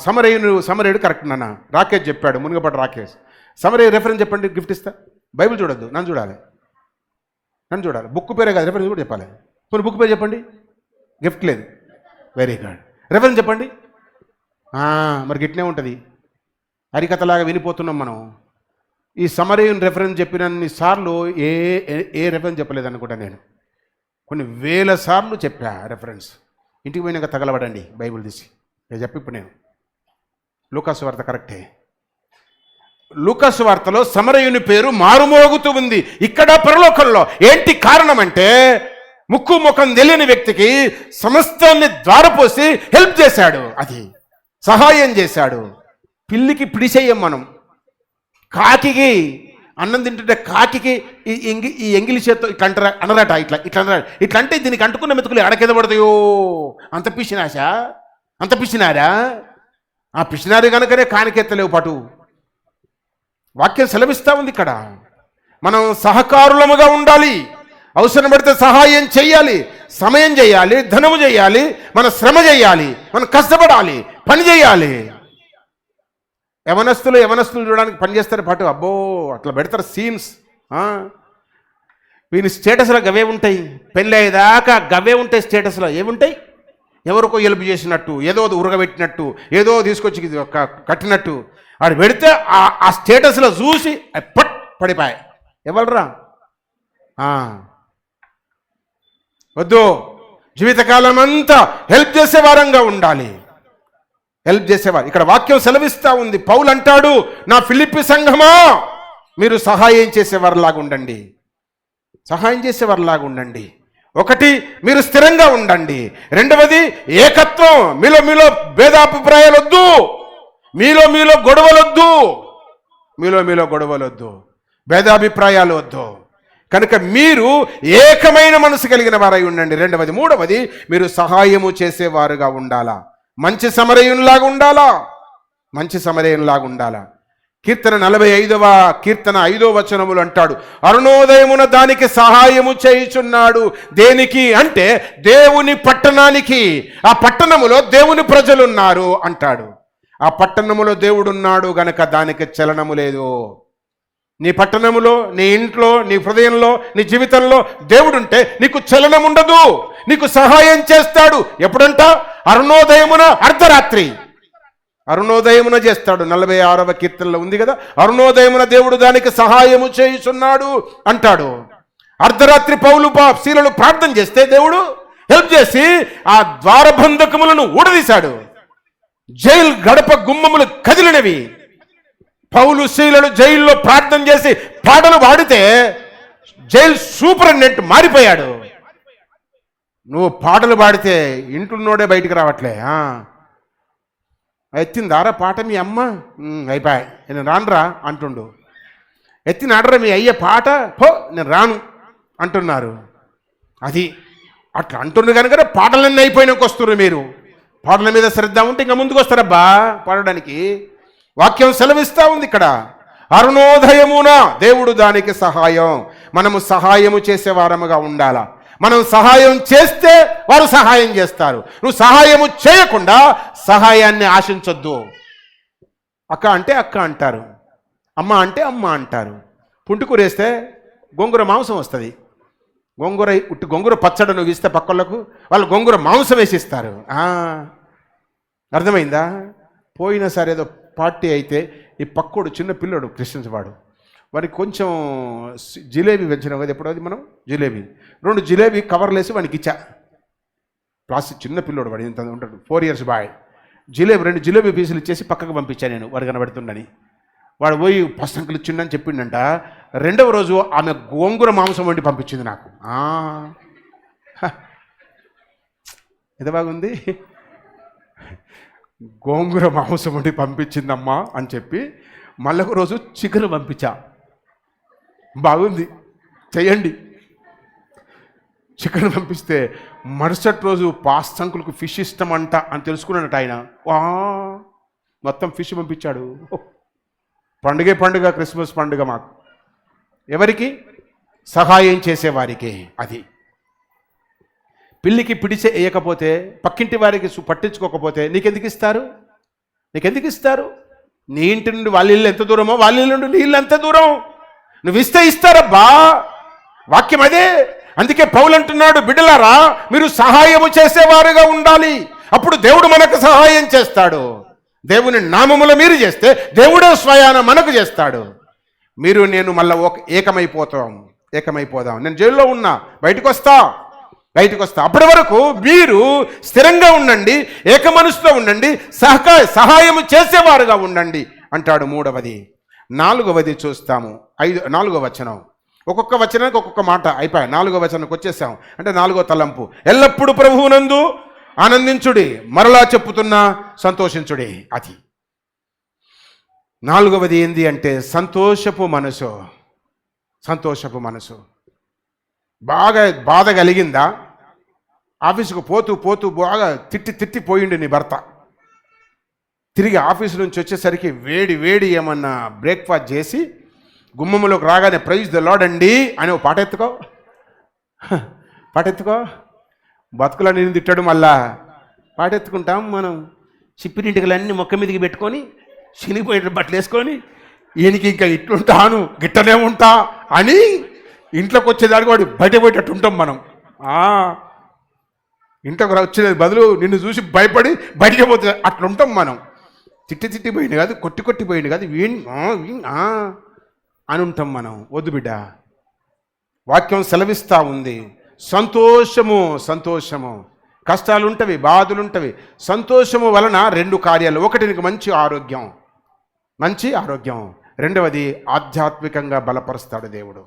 సమరయుడు కరెక్ట్ నాన్న. రాకేష్ చెప్పాడు, మునుగపాటి రాకేష్. సమరయ్య రెఫరెన్స్ చెప్పండి, గిఫ్ట్ ఇస్తా. బైబిల్ చూడొద్దు, నన్ను చూడాలి. బుక్ పేరే కాదు, రెఫరెన్స్ కూడా చెప్పాలి. కొన్ని బుక్ పేరు చెప్పండి, గిఫ్ట్ లేదు. Very good. రెఫరెన్స్ చెప్పండి. మరి గిట్నే ఉంటుంది. హరికథలాగా వినిపోతున్నాం మనం. ఈ సమరయుని రెఫరెన్స్ చెప్పినన్ని సార్లు ఏ రెఫరెన్స్ చెప్పలేదు అనుకుంటా నేను. కొన్ని వేల సార్లు చెప్పా రెఫరెన్స్. ఇంటికి పోయినాక తగలబడండి బైబిల్ తీసి. చెప్పి ఇప్పుడు నేను లూకాసు వార్త కరెక్టే. లూకాసు వార్తలో సమరయుని పేరు మారుమోగుతూ ఉంది, ఇక్కడ పరలోకంలో. ఏంటి కారణం అంటే, ముక్కు ముఖం తెలియని వ్యక్తికి సమస్తాన్ని ద్వారపోసి హెల్ప్ చేశాడు. అది సహాయం చేశాడు. పిల్లికి పిడిసేయం మనం. కాకికి అన్నం తింటుంటే కాకికి ఈ ఎంగిలి చేత్తో ఇట్లా అంటారా అనరాట, ఇట్లా అంటే దీనికి అంటుకున్న మెతుకులు ఎడకెద పడతాయో. అంత పిసినారా? ఆ పిసినారి కనుకనే కానికెత్తలేవు పటు. వాక్యం సెలవిస్తూ ఉంది ఇక్కడ. మనం సహకారులముగా ఉండాలి. అవసరం పడితే సహాయం చేయాలి, సమయం చేయాలి, ధనము చేయాలి, మన శ్రమ చేయాలి, మనం కష్టపడాలి, పని చేయాలి. యవనస్తులు చూడడానికి పని చేస్తారు పాటు. అబ్బో అట్లా పెడతారు సీన్స్. వీని స్టేటస్లో గవే ఉంటాయి. పెళ్ళి అయ్యేదాకా గవే ఉంటాయి స్టేటస్లో. ఏముంటాయి? ఎవరికో ఎలుపు చేసినట్టు, ఏదో ఉరగబెట్టినట్టు, ఏదో తీసుకొచ్చి కట్టినట్టు ఆడు పెడితే ఆ స్టేటస్లో చూసి పడిపోయాయి. ఎవరురా? వద్దు. జీవితకాలం అంతా హెల్ప్ చేసే వారంగా ఉండాలి. హెల్ప్ చేసేవారు. ఇక్కడ వాక్యం సెలవిస్తూ ఉంది. పౌలు అంటాడు, నా ఫిలిప్పి సంఘమా, మీరు సహాయం చేసేవారిలాగా ఉండండి. ఒకటి, మీరు స్థిరంగా ఉండండి. రెండవది, ఏకత్వం. మీలో భేదాభిప్రాయాలు వద్దు, మీలో గొడవలొద్దు, భేదాభిప్రాయాలు వద్దు. కనుక మీరు ఏకమైన మనసు కలిగిన వారై ఉండండి. రెండవది. మూడవది, మీరు సహాయము చేసేవారుగా ఉండాలా. మంచి సమరయునిలాగా ఉండాలా. కీర్తన 45వ కీర్తన 5వ వచనములు అంటాడు, అరుణోదయమున దానికి సహాయము చేయుచున్నాడు. దేనికి అంటే దేవుని పట్టణానికి. ఆ పట్టణములో దేవుని ప్రజలున్నారు అంటాడు. ఆ పట్టణములో దేవుడున్నాడు గనక దానికి చలనము లేదు. నీ పట్టణములో, నీ ఇంట్లో, నీ హృదయంలో, నీ జీవితంలో దేవుడుంటే నీకు చలనం ఉండదు. నీకు సహాయం చేస్తాడు. ఎప్పుడంట? అరుణోదయమున, అర్ధరాత్రి అరుణోదయమున చేస్తాడు. 46వ కీర్తనలో ఉంది కదా, అరుణోదయమున దేవుడు దానికి సహాయము చేయుచున్నాడు అంటాడు. అర్ధరాత్రి పౌలు శీలలు ప్రార్థన చేస్తే దేవుడు హెల్ప్ చేసి ఆ ద్వారబంధకములను ఊడదీశాడు. జైలు గడప గుమ్మములు కదిలినవి. పౌలు శీలలు జైల్లో ప్రార్థన చేసి పాటలు పాడితే జైలు సూపరింటెండెంట్ మారిపోయాడు. నువ్వు పాటలు పాడితే ఇంట్లోనోడే బయటికి రావట్లే. ఎత్తిందారా పాట మీ అమ్మ? అయిపోయాయి, నేను రానురా అంటుండు. ఎత్తినాడరా మీ అయ్యే పాట? పో నేను రాను అంటున్నారు. అది అట్లా అంటున్నారు కనుక పాటలన్నీ అయిపోయినాక వస్తున్నారు. మీరు పాటల మీద శ్రద్ధ ఉంటే ఇంకా ముందుకు వస్తారబ్బా పాడడానికి. వాక్యం సెలవిస్తూ ఉంది ఇక్కడ. అరుణోదయమున దేవుడు దానికి సహాయం. మనము సహాయము చేసేవారముగా ఉండాలా. మనం సహాయం చేస్తే వారు సహాయం చేస్తారు. నువ్వు సహాయము చేయకుండా సహాయాన్ని ఆశించొద్దు. అక్క అంటే అక్క అంటారు, అమ్మ అంటే అమ్మ అంటారు. పుంటుకూరేస్తే గొంగుర మాంసం వస్తుంది. గొంగుర పచ్చడి నువ్వు ఇస్తే పక్కలకు వాళ్ళు గొంగుర మాంసం వేసిస్తారు. అర్థమైందా? పోయినా సరే ఏదో పార్టీ అయితే ఈ పక్కోడు చిన్న పిల్లోడు క్రిస్టియన్స్ వాడికి కొంచెం జిలేబీ పెంచినాం కదా. ఎప్పుడు అది మనం జిలేబీ 2 జిలేబీ కవర్లు వేసి వాడికి ఇచ్చా. ప్లాస్టిక్ చిన్న పిల్లోడు, వాడు ఇంత ఉంటాడు, 4 years బాయ్. 2 జిలేబీ పీసులు ఇచ్చేసి పక్కకు పంపించాను నేను, వాడు కనబడుతుండని. వాడు పోయి ఫస్ట్ అంకుల్ ఇచ్చిండని చెప్పిండంట. 2వ రోజు ఆమె గోంగూర మాంసం వండి పంపించింది నాకు. ఎంత బాగుంది. గోంగూర మాంసం వండి పంపించిందమ్మా అని చెప్పి మళ్ళొక రోజు చికెన్ పంపించా. బాగుంది, చెయ్యండి. చికెన్ పంపిస్తే మరుసటి రోజు పాస్ట్ అంకుల్కు ఫిష్ ఇష్టం అంట అని తెలుసుకున్నాడట ఆయన. మొత్తం ఫిష్ పంపించాడు. పండుగ, క్రిస్మస్ పండుగ మాకు. ఎవరికి? సహాయం చేసేవారికి. అది పిల్లికి పిడిచే వేయకపోతే, పక్కింటి వారికి పట్టించుకోకపోతే నీకెందుకు ఇస్తారు? నీకెందుకు ఇస్తారు? నీ ఇంటి నుండి వాళ్ళ ఇల్లు ఎంత దూరమో వాళ్ళ ఇల్లు నుండి నీ ఇల్లు ఎంత దూరం. నువ్వు ఇస్తే ఇస్తారబ్బా, వాక్యం అదే. అందుకే పౌలు అంటున్నాడు, బిడ్డలారా మీరు సహాయము చేసేవారుగా ఉండాలి, అప్పుడు దేవుడు మనకు సహాయం చేస్తాడు. దేవుని నామముల మీరు చేస్తే దేవుడే స్వయాన మనకు చేస్తాడు. మీరు నేను మళ్ళీ ఏకమైపోదాం. నేను జైల్లో ఉన్నా, బయటకు వస్తా. అప్పటి వరకు మీరు స్థిరంగా ఉండండి, ఏక మనసుతో ఉండండి, సహాయం చేసేవారుగా ఉండండి అంటాడు. మూడవది. నాలుగవది చూస్తాము. 4వ వచనం. ఒక్కొక్క వచనానికి ఒక్కొక్క మాట అయిపోయి 4వ వచనానికి వచ్చేసాం. అంటే 4వ తలంపు, ఎల్లప్పుడూ ప్రభువునందు ఆనందించుడి, మరలా చెప్పుతున్నా సంతోషించుడి. అది 4వది ఏంది అంటే సంతోషపు మనసు. బాగా బాధ కలిగిందా? ఆఫీసుకు పోతూ బాగా తిట్టి పోయిండు నీ భర్త. తిరిగి ఆఫీసు నుంచి వచ్చేసరికి వేడి ఏమన్నా బ్రేక్ఫాస్ట్ చేసి గుమ్మములోకి రాగానే ప్రైజ్ ద లార్డ్ అండి అని ఓ పాట ఎత్తుకో. బతుకులా నేను తిట్టాడు, మళ్ళా పాటెత్తుకుంటాం మనం. చిప్పిరింటికలన్నీ మొక్క మీదకి పెట్టుకొని శనిపోయిన బట్టలు వేసుకొని ఈయనకి ఇంకా ఇట్లుంటాను గిట్టనే ఉంటా అని ఇంట్లోకి వచ్చేదానికి వాడు బయట పోయేటట్టు ఉంటాం మనం. ఇంట్లోకి వచ్చేది బదులు నిన్ను చూసి భయపడి బయటికి పోతే అట్లుంటాం మనం. తిట్టి పోయింది కాదు, కొట్టి పోయింది కాదు, అని ఉంటాం మనం. వద్దు బిడ్డ, వాక్యం సెలవిస్తూ ఉంది. సంతోషము. కష్టాలు ఉంటవి, బాధలు ఉంటవి. సంతోషము వలన 2 కార్యాలు. ఒకటి నీకు మంచి ఆరోగ్యం. రెండవది ఆధ్యాత్మికంగా బలపరుస్తాడు దేవుడు.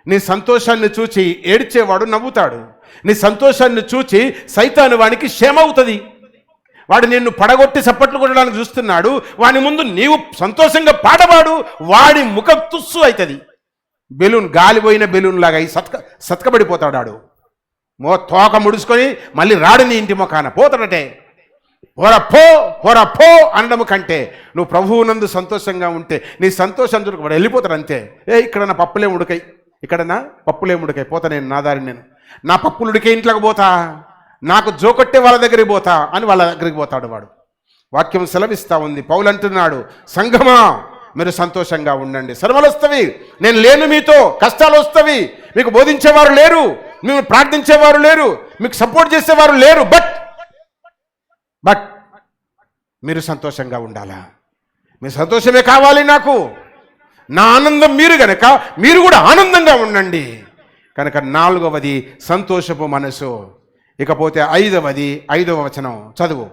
నీ సంతోషాన్ని చూచి ఏడ్చేవాడు నవ్వుతాడు. నీ సంతోషాన్ని చూచి సైతాను వానికి క్షేమవుతుంది. వాడు నిన్ను పడగొట్టి చప్పట్లు కొట్టడానికి చూస్తున్నాడు, వాని ముందు నీవు సంతోషంగా పాడవాడు, వాడి ముఖం తుస్సు అవుతుంది. బెలూన్, గాలిపోయిన బెలూన్ లాగా అయి సత్కబడిపోతాడు. వాడు తోక ముడుచుకొని మళ్ళీ రాడు నీ ఇంటి ముఖాన పోతాడటే. పోరా అనడము కంటే నువ్వు ప్రభువునందు సంతోషంగా ఉంటే నీ సంతోషం దొరికి వాడు వెళ్ళిపోతాడు అంతే. ఇక్కడ నా పప్పులే ఉడకాయి పోతా నేను నా దారి, నా పప్పులు ఉడికే ఇంట్లోకి పోతా, నాకు జోకొట్టే వాళ్ళ దగ్గరికి పోతా అని వాళ్ళ దగ్గరికి పోతాడు వాడు. వాక్యం సెలవిస్తూ ఉంది. పౌలు అంటున్నాడు, సంఘమా మీరు సంతోషంగా ఉండండి. శ్రమలు వస్తవి, నేను లేను, మీతో కష్టాలు వస్తవి, మీకు బోధించేవారు లేరు, మేము ప్రార్థించేవారు లేరు, మీకు సపోర్ట్ చేసేవారు లేరు, బట్ మీరు సంతోషంగా ఉండాలా? మీ సంతోషమే కావాలి నాకు, నా ఆనందం మీరు గనక మీరు కూడా ఆనందంగా ఉండండి. కనుక 4వది సంతోషపు మనసు. ఇకపోతే 5వ వచనం చదువు.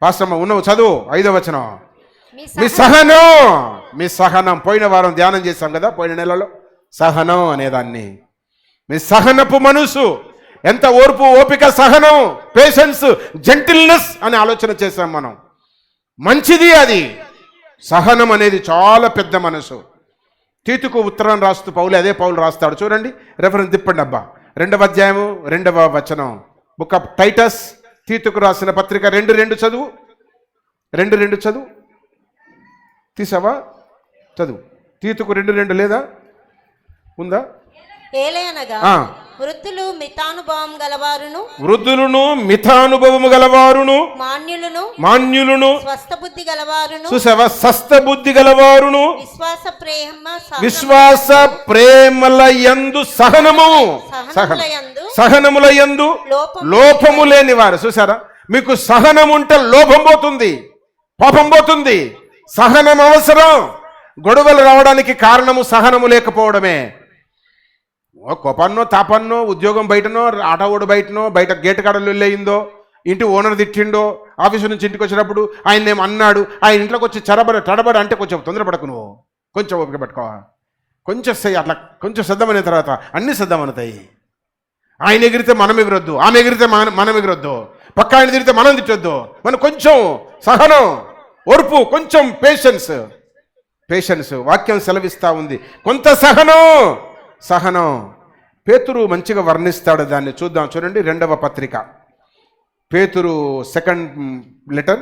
పాస్టమ్మ ఉన్నవు చదువు. 5వ వచనం, మీ సహనం. పోయిన వారం ధ్యానం చేశాం కదా, పోయిన నెలలో సహనం అనేదాన్ని. మీ సహనపు మనసు. ఎంత ఓర్పు, ఓపిక, సహనం, పేషెన్స్, జెంటిల్నెస్ అని ఆలోచన చేశాం మనం. మంచిది అది. సహనం అనేది చాలా పెద్ద మనసు. తీతుకు ఉత్తరం రాస్తూ పౌలు రాస్తాడు. చూడండి, రెఫరెన్స్ తిప్పండి అబ్బా. 2వ అధ్యాయము 2వ వచనం, బుక్ ఆఫ్ టైటస్, తీతుకు రాసిన పత్రిక 2:2 చదువు. 2:2 చదువు. తీసావా? చదువు. తీతుకు 2:2 లేదా? ఉందా? ఏలయనగా వృద్ధులు మితానుభవం గలవారును మాన్యులను స్వస్థ బుద్ధి గలవారును విశ్వాస ప్రేమలయందు సహనములయందు లోపము లేని వారు. చూసారా, మీకు సహనం ఉంటే లోపం పోతుంది, పాపం పోతుంది. సహనం అవసరం. గొడవలు రావడానికి కారణము సహనము లేకపోవడమే. కోపన్నో తాపన్నో, ఉద్యోగం బయటనో, ఆటోడు బయటనో, బయట గేటు కాడలు వెళ్ళయిందో, ఇంటి ఓనర్ తిట్టిండో, ఆఫీసు నుంచి ఇంటికి వచ్చినప్పుడు ఆయన ఏమో అన్నాడు, ఆయన ఇంట్లోకి వచ్చి తడబడ అంటే కొంచెం తొందరపడకు, నువ్వు కొంచెం ఓపిక పెట్టుకోవా, కొంచెం అట్లా కొంచెం సిద్ధమైన తర్వాత అన్నీ సిద్ధమవుతాయి. ఆయన ఎగిరితే మనం ఎగిరొద్దు, ఆమె ఎగిరితే మనం ఎగిరొద్దు, పక్క ఆయన తిరిగితే మనం తిట్టొద్దు. మనం కొంచెం సహనం, ఓర్పు, కొంచెం పేషెన్స్ వాక్యం సెలవిస్తూ ఉంది. కొంత సహనం. పేతురు మంచిగా వర్ణిస్తాడు దాన్ని. చూద్దాం, చూడండి. 2వ పత్రిక, పేతురు 2nd లెటర్,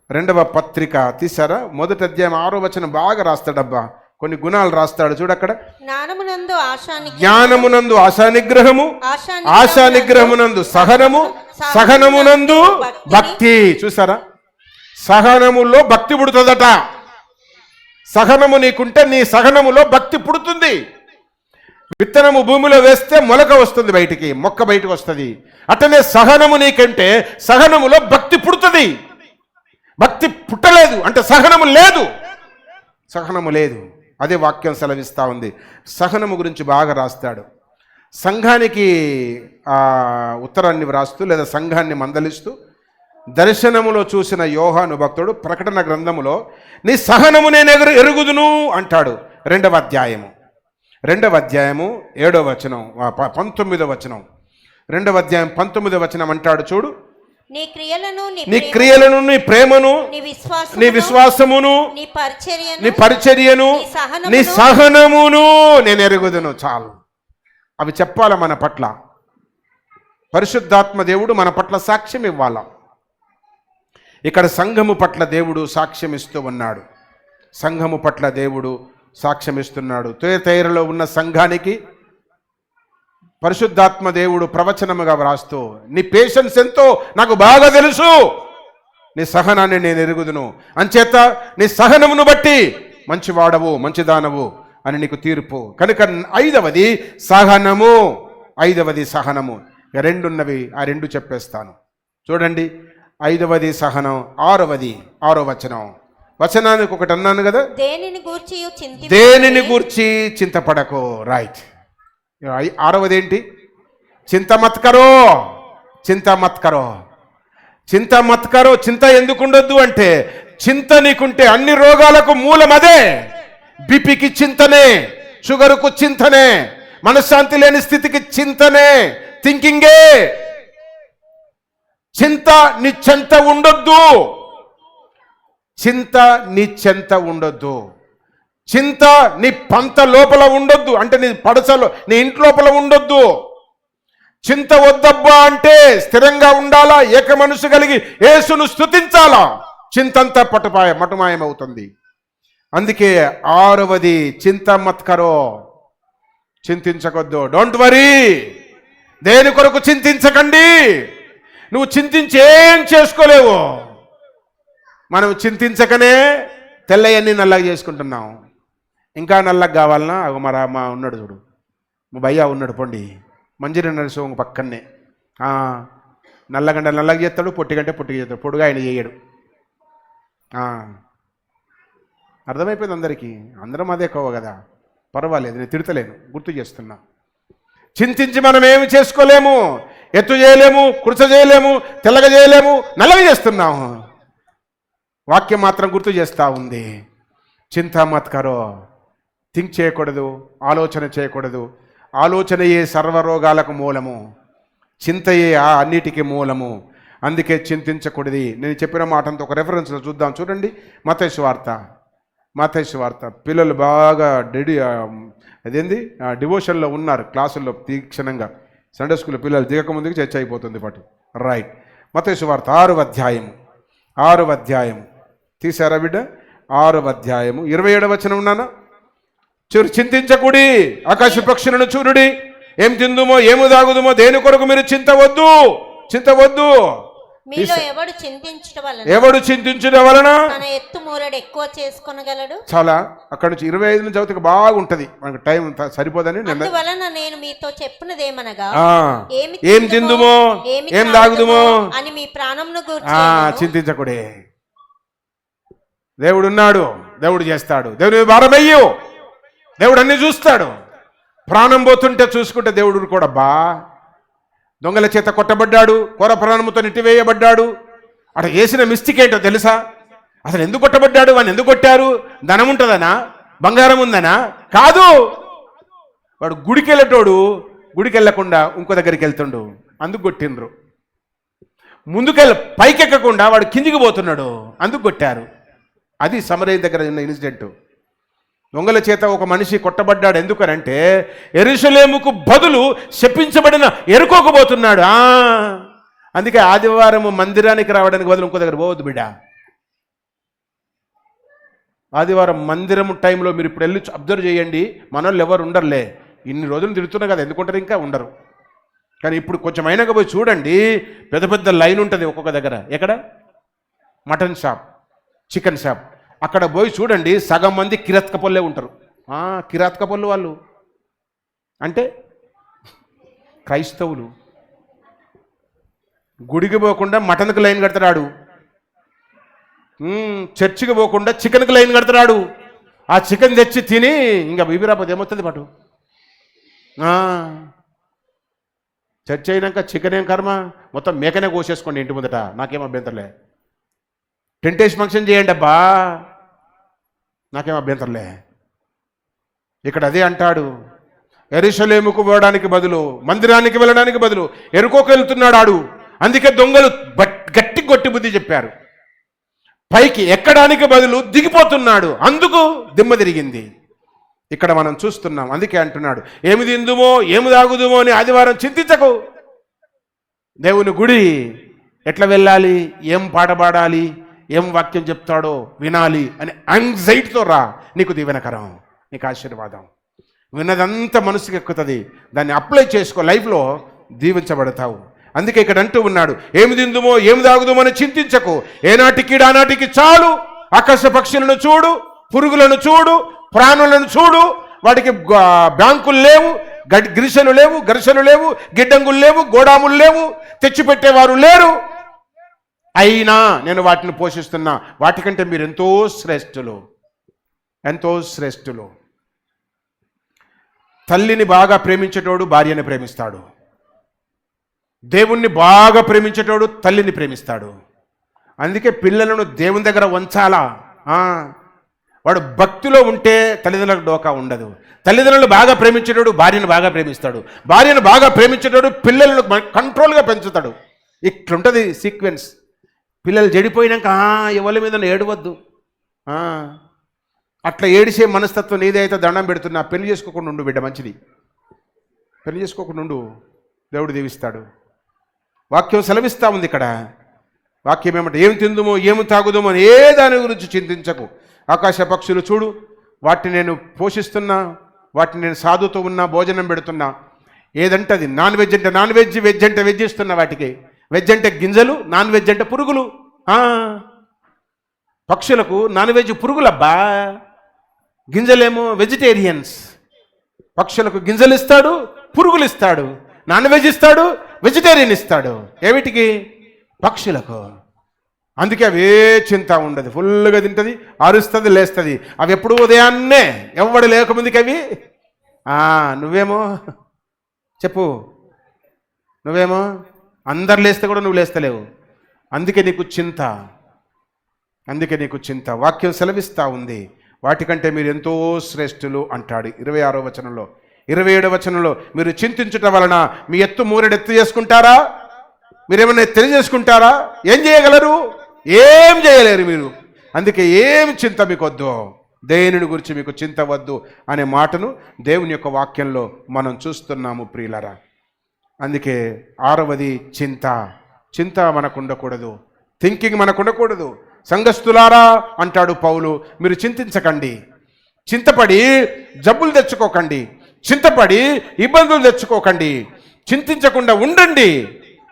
2వ పత్రిక తీసారా? 1వ అధ్యాయం 6వ వచనం బాగా రాస్తాడబ్బా. కొన్ని గుణాలు రాస్తాడు చూడక్కడ. జ్ఞానమునందు ఆశానిగ్రహము, ఆశానిగ్రహమునందు సహనము, సహనమునందు భక్తి. చూసారా, సహనములో భక్తి పుడుతుందట. సహనము నీకుంటే నీ సహనములో భక్తి పుడుతుంది. విత్తనము భూమిలో వేస్తే మొలక వస్తుంది, బయటికి మొక్క బయటకు వస్తుంది. అట్లనే సహనము నీకంటే సహనములో భక్తి పుడుతుంది. భక్తి పుట్టలేదు అంటే సహనము లేదు, సహనము లేదు. అదే వాక్యం సెలవిస్తూ ఉంది. సహనము గురించి బాగా రాస్తాడు. సంఘానికి ఉత్తరాన్ని వ్రాస్తూ లేదా సంఘాన్ని మందలిస్తూ దర్శనములో చూసిన యోహాను భక్తుడు ప్రకటన గ్రంథములో నీ సహనము నేను ఎరుగుదును అంటాడు. 2వ అధ్యాయము 7వ వచనం 19వ వచనం 2వ అధ్యాయం 19వ వచనం అంటాడు చూడు. నీ క్రియలను నీ ప్రేమను నీ విశ్వాసమును నీ పరిచర్యను నీ సహనమును నేను ఎరుగుదును. చాలు, అవి చెప్పాల మన పట్ల. పరిశుద్ధాత్మ దేవుడు మన పట్ల సాక్ష్యం ఇవ్వాల. ఇక్కడ సంఘము పట్ల దేవుడు సాక్ష్యం ఇస్తూ ఉన్నాడు. సంఘము పట్ల దేవుడు సాక్ష్యం ఇస్తున్నాడు. తుయతైరలో ఉన్న సంఘానికి పరిశుద్ధాత్మ దేవుడు ప్రవచనముగా వ్రాస్తూ నీ పేషెన్స్ ఎంతో నాకు బాగా తెలుసు, నీ సహనాన్ని నేను ఎరుగుదును, అంచేత నీ సహనమును బట్టి మంచివాడవు మంచిదానవు అని నీకు తీర్పు. కనుక 5వది సహనము. 5వది సహనము. 2 ఉన్నవి, ఆ 2 చెప్పేస్తాను చూడండి. 5వది సహనం. 6వ వచనం. వచనానికి ఒకటి అన్నాను కదా, దేనిని గూర్చి చింతపడకు. రైట్. 6వది ఏంటి? చింతమత్కరో. చింత ఎందుకు ఉండొద్దు అంటే, చింత నీకుంటే అన్ని రోగాలకు మూలం అదే. బీపీకి చింతనే, షుగర్కు చింతనే, మనశ్శాంతి లేని స్థితికి చింతనే, థింకింగే. చింత నీ చెంత ఉండొద్దు. చింత నీ చెంత ఉండొద్దు. చింత నీ పంత లోపల ఉండొద్దు, అంటే నీ పడసలో నీ ఇంటి లోపల ఉండొద్దు. చింత వద్దబ్బా అంటే స్థిరంగా ఉండాలా, ఏక మనసు కలిగి యేసును స్తుతించాలా. చింతంతా మటుమాయమవుతుంది. అందుకే 6వది చింతమత్కరో. చింతించకొద్దు. Don't worry. దేని కొరకు చింతించకండి. నువ్వు చింతించి ఏం చేసుకోలేవు. మనం చింతించకనే తెల్లయన్నీ నల్లగా చేసుకుంటున్నాం. ఇంకా నల్లగా కావాలన్నా మా ఉన్నాడు చూడు, మా భయ్యా ఉన్నాడు పొండి, మంజిరి నరసింహ పక్కనే. నల్లగంట నల్లగా చేస్తాడు, పొట్టిగంటే పొట్టిగా చేస్తాడు, పొడుగా ఆయన చేయడు. అర్థమైపోయింది అందరికీ. అందరం అదే కోవ కదా, పర్వాలేదు, నేను తిడతలేను, గుర్తు చేస్తున్నా. చింతించి మనం ఏమి చేసుకోలేము. ఎత్తు చేయలేము, కుర్చ చేయలేము, తెల్లగా చేయలేము, నల్లగా చేస్తున్నాము. వాక్యం మాత్రం గుర్తు చేస్తూ ఉంది. చింతామత్కరో. థింక్ చేయకూడదు, ఆలోచన చేయకూడదు. ఆలోచనయే సర్వరోగాలకు మూలము, చింతయే అన్నిటికీ మూలము. అందుకే చింతించకూడదు. నేను చెప్పిన మాటంతో ఒక రెఫరెన్స్లో చూద్దాం. చూడండి, మత్తయి సువార్త. పిల్లలు బాగా డివోషన్లో ఉన్నారు, క్లాసుల్లో తీక్షణంగా. సండే స్కూల్ పిల్లలు దిగకముందుకు చర్చ అయిపోతుంది పాటు. రైట్. మత్తయి సువార్త 6వ అధ్యాయం తీసారా బిడ్డ? 6వ అధ్యాయము 27వ వచనం ఉన్నానా? చింతించకుడి, ఆకాశ పక్షులను చూడుడి, ఏం తిందుమో ఏమి తాగుదుమో దేని కొరకు మీరు చింతవద్దు. ఎవడు చింతించడం వలన తన ఎత్తు మూరెడు ఎక్కువ చేసుకొనగలడు. చాలా అక్కడ నుంచి 25 నుంచి చదివితే బాగుంటది, మనకు టైం సరిపోదని. అందువలన నేను మీతో చెప్పినదేమనగా, ఏం తిందుమో ఏం తాగుదుమో అని మీ ప్రాణమును గూర్చి చింతించకుడే. దేవుడు ఉన్నాడు, దేవుడు చేస్తాడు. దేవుని భారమయ్యు, దేవుడు అన్ని చూస్తాడు. ప్రాణం పోతుంటే చూసుకుంటే దేవుడు కూడా దొంగల చేత కొట్టబడ్డాడు, కోర ప్రాణముతో నెట్టివేయబడ్డాడు. అక్కడ చేసిన మిస్టేక్ ఏంటో తెలుసా? అసలు ఎందుకు కొట్టబడ్డాడు, వాడిని ఎందుకు కొట్టారు? ధనం ఉంటుందనా, బంగారం ఉందనా? కాదు. వాడు గుడికి వెళ్ళేటోడు గుడికి వెళ్ళకుండా ఇంకో దగ్గరికి వెళ్తుండు, అందుకు కొట్టిండ్రు. పైకెక్కకుండా వాడు కిందికి పోతున్నాడు, అందుకు కొట్టారు. అది సమరయ దగ్గర ఉన్న ఇన్సిడెంట్. దొంగల చేత ఒక మనిషి కొట్టబడ్డాడు. ఎందుకనంటే యెరూషలేముకు బదులు శపించబడిన ఎరుకోకు పోతున్నాడు. అందుకే ఆదివారం మందిరానికి రావడానికి బదులు ఇంకో దగ్గర పోవద్దు బిడ్డ. ఆదివారం మందిరం టైంలో మీరు ఇప్పుడు వెళ్ళి అబ్జర్వ్ చేయండి, మనోళ్ళు ఎవరు ఉండరులే. ఇన్ని రోజులు తిడుతున్నా కదా, ఎందుకుంటారు? ఇంకా ఉండరు. కానీ ఇప్పుడు కొంచెం అయినాక పోయి చూడండి, పెద్ద పెద్ద లైన్ ఉంటుంది ఒక్కొక్క దగ్గర. ఎక్కడ మటన్ షాప్, చికెన్ షాప్. అక్కడ పోయి చూడండి, సగం మంది కిరాతక పళ్ళే ఉంటారు. కిరాతక పళ్ళు వాళ్ళు అంటే క్రైస్తవులు. గుడికి పోకుండా మటన్కి లైన్ కడతాడు, చర్చికి పోకుండా చికెన్కి లైన్ కడతాడు. ఆ చికెన్ తెచ్చి తిని ఇంకా బీబీ రాకపోతే ఏమవుతుంది పాటు. చర్చ్ అయినాక చికెన్ ఏం కర్మ, మొత్తం మేకనే కోసేసుకోండి ఇంటి ముందట, నాకేం అభ్యంతరలే. టెంటేషన్ ఫంక్షన్ చేయండి అబ్బా, నాకేం అభ్యంతరలే. ఇక్కడ అదే అంటాడు, యెరూషలేముకు పోవడానికి బదులు, మందిరానికి వెళ్ళడానికి బదులు ఎరుకోకు వెళ్తున్నాడు ఆడు. అందుకే దొంగలు గట్టి గొట్టి బుద్ధి చెప్పారు. పైకి ఎక్కడానికి బదులు దిగిపోతున్నాడు, అందుకు దిమ్మ తిరిగింది. ఇక్కడ మనం చూస్తున్నాం. అందుకే అంటున్నాడు, ఏమి తిందుమో ఏమి తాగుదుమో అని ఆదివారం చింతించకు. దేవుని గుడి ఎట్లా వెళ్ళాలి, ఏం పాట పాడాలి, ఏం వాక్యం చెప్తాడో వినాలి అని యాంగ్జైటీతో రా. నీకు దీవెనకరం, నీకు ఆశీర్వాదం. విన్నదంతా మనసుకి ఎక్కుతుంది, దాన్ని అప్లై చేసుకో, లైఫ్లో దీవించబడతావు. అందుకే ఇక్కడ అంటూ ఉన్నాడు, ఏమి తిందుమో ఏమి తాగుదుమో అని చింతించకు. ఏనాటికి ఆనాటికి చాలు. ఆకాశ పక్షులను చూడు, పురుగులను చూడు, ప్రాణులను చూడు. వాటికి బ్యాంకులు లేవు, ఘర్షణలు లేవు, గిడ్డంగులు లేవు, గోడాములు లేవు, తెచ్చిపెట్టేవారు లేరు. అయినా నేను వాటిని పోషిస్తున్నా. వాటికంటే మీరు ఎంతో శ్రేష్ఠులు, ఎంతో శ్రేష్ఠులు. తల్లిని బాగా ప్రేమించేటోడు భార్యని ప్రేమిస్తాడు. దేవుణ్ణి బాగా ప్రేమించేటోడు తల్లిని ప్రేమిస్తాడు. అందుకే పిల్లలను దేవుని దగ్గర ఉంచాలా. వాడు భక్తిలో ఉంటే తల్లిదండ్రులకు డోకా ఉండదు. తల్లిదండ్రులు బాగా ప్రేమించేటోడు భార్యను బాగా ప్రేమిస్తాడు. భార్యను బాగా ప్రేమించేటోడు పిల్లలను కంట్రోల్గా పెంచుతాడు. ఇట్లుంటుంది సీక్వెన్స్. పిల్లలు చెడిపోయినాక ఎవరి మీద ఏడవద్దు. అట్లా ఏడిసే మనస్తత్వం నీదైతే దండం పెడుతున్నా. పెళ్లి చేసుకోకుండా ఉండు బిడ్డ, మంచిది. పెళ్లి చేసుకోకుండా ఉండు, దేవుడు దీవిస్తాడు. వాక్యం సెలవిస్తూ ఉంది ఇక్కడ. వాక్యం ఏమంటే, ఏం తిందుమో ఏమి తాగుదామో అని ఏ దాని గురించి చింతించకు. ఆకాశ పక్షులు చూడు, వాటిని నేను పోషిస్తున్నా, వాటిని నేను సాధుతో ఉన్నా, భోజనం పెడుతున్నా. ఏదంటే అది. నాన్ వెజ్ అంటే నాన్ వెజ్, వెజ్ అంటే వెజ్ ఇస్తున్నా వాటికి. వెజ్ అంటే గింజలు, నాన్ వెజ్ అంటే పురుగులు. పక్షులకు నాన్ వెజ్ పురుగులబ్బా, గింజలేమో వెజిటేరియన్స్. పక్షులకు గింజలు ఇస్తాడు, పురుగులు ఇస్తాడు. నాన్ వెజ్ ఇస్తాడు, వెజిటేరియన్ ఇస్తాడు. ఏమిటికి? పక్షులకు. అందుకే అవే చింత ఉండదు, ఫుల్గా తింటుంది, అరుస్తుంది, లేస్తుంది. అవి ఎప్పుడు ఉదయాన్నే, ఎవడు లేకముందుకు అవి. నువ్వేమో చెప్పు, నువ్వేమో అందరు లేస్తే కూడా నువ్వు లేస్తలేవు. అందుకే నీకు చింత, అందుకే నీకు చింత. వాక్యం సెలవిస్తూ ఉంది, వాటికంటే మీరు ఎంతో శ్రేష్ఠులు అంటాడు 26వ వచనంలో. 27వ వచనంలో, మీరు చింతించుట వలన మీ ఎత్తు మూరెడెత్తు చేసుకుంటారా? మీరేమన్నా తెలియజేసుకుంటారా? ఏం చేయగలరు? ఏం చేయలేరు మీరు. అందుకే ఏం చింత మీకు వద్దు, దేనిని గురించి మీకు చింత వద్దు అనే మాటను దేవుని యొక్క వాక్యంలో మనం చూస్తున్నాము ప్రియులరా. అందుకే 6వది చింత. చింత మనకు ఉండకూడదు, థింకింగ్ మనకు ఉండకూడదు. సంఘస్థులారా అంటాడు పౌలు, మీరు చింతించకండి. చింతపడి జబ్బులు తెచ్చుకోకండి, చింతపడి ఇబ్బందులు తెచ్చుకోకండి. చింతించకుండా ఉండండి,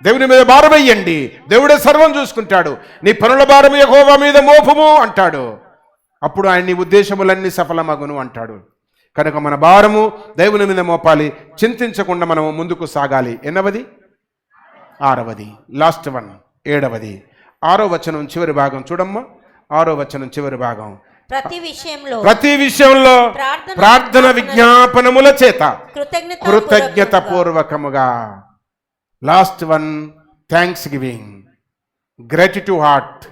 దేవుని మీద భారం వేయండి. దేవుడే సర్వం చూసుకుంటాడు. నీ పనుల భారం యెహోవా మీద మోపము అంటాడు. అప్పుడు ఆయన నీ ఉద్దేశములన్నీ సఫలమగును అంటాడు. కనుక మన భారము దేవుని మీద మోపాలి, చింతించకుండా మనము ముందుకు సాగాలి. ఎన్నవది? 6వది, లాస్ట్ వన్, 7వది. 6వ వచనం చివరి భాగం చూడమ్మా. 6వ వచనం చివరి భాగం. ప్రతి విషయంలో ప్రార్థన విజ్ఞాపనముల చేత కృతజ్ఞత పూర్వకముగా. Last one, thanksgiving, gratitude heart.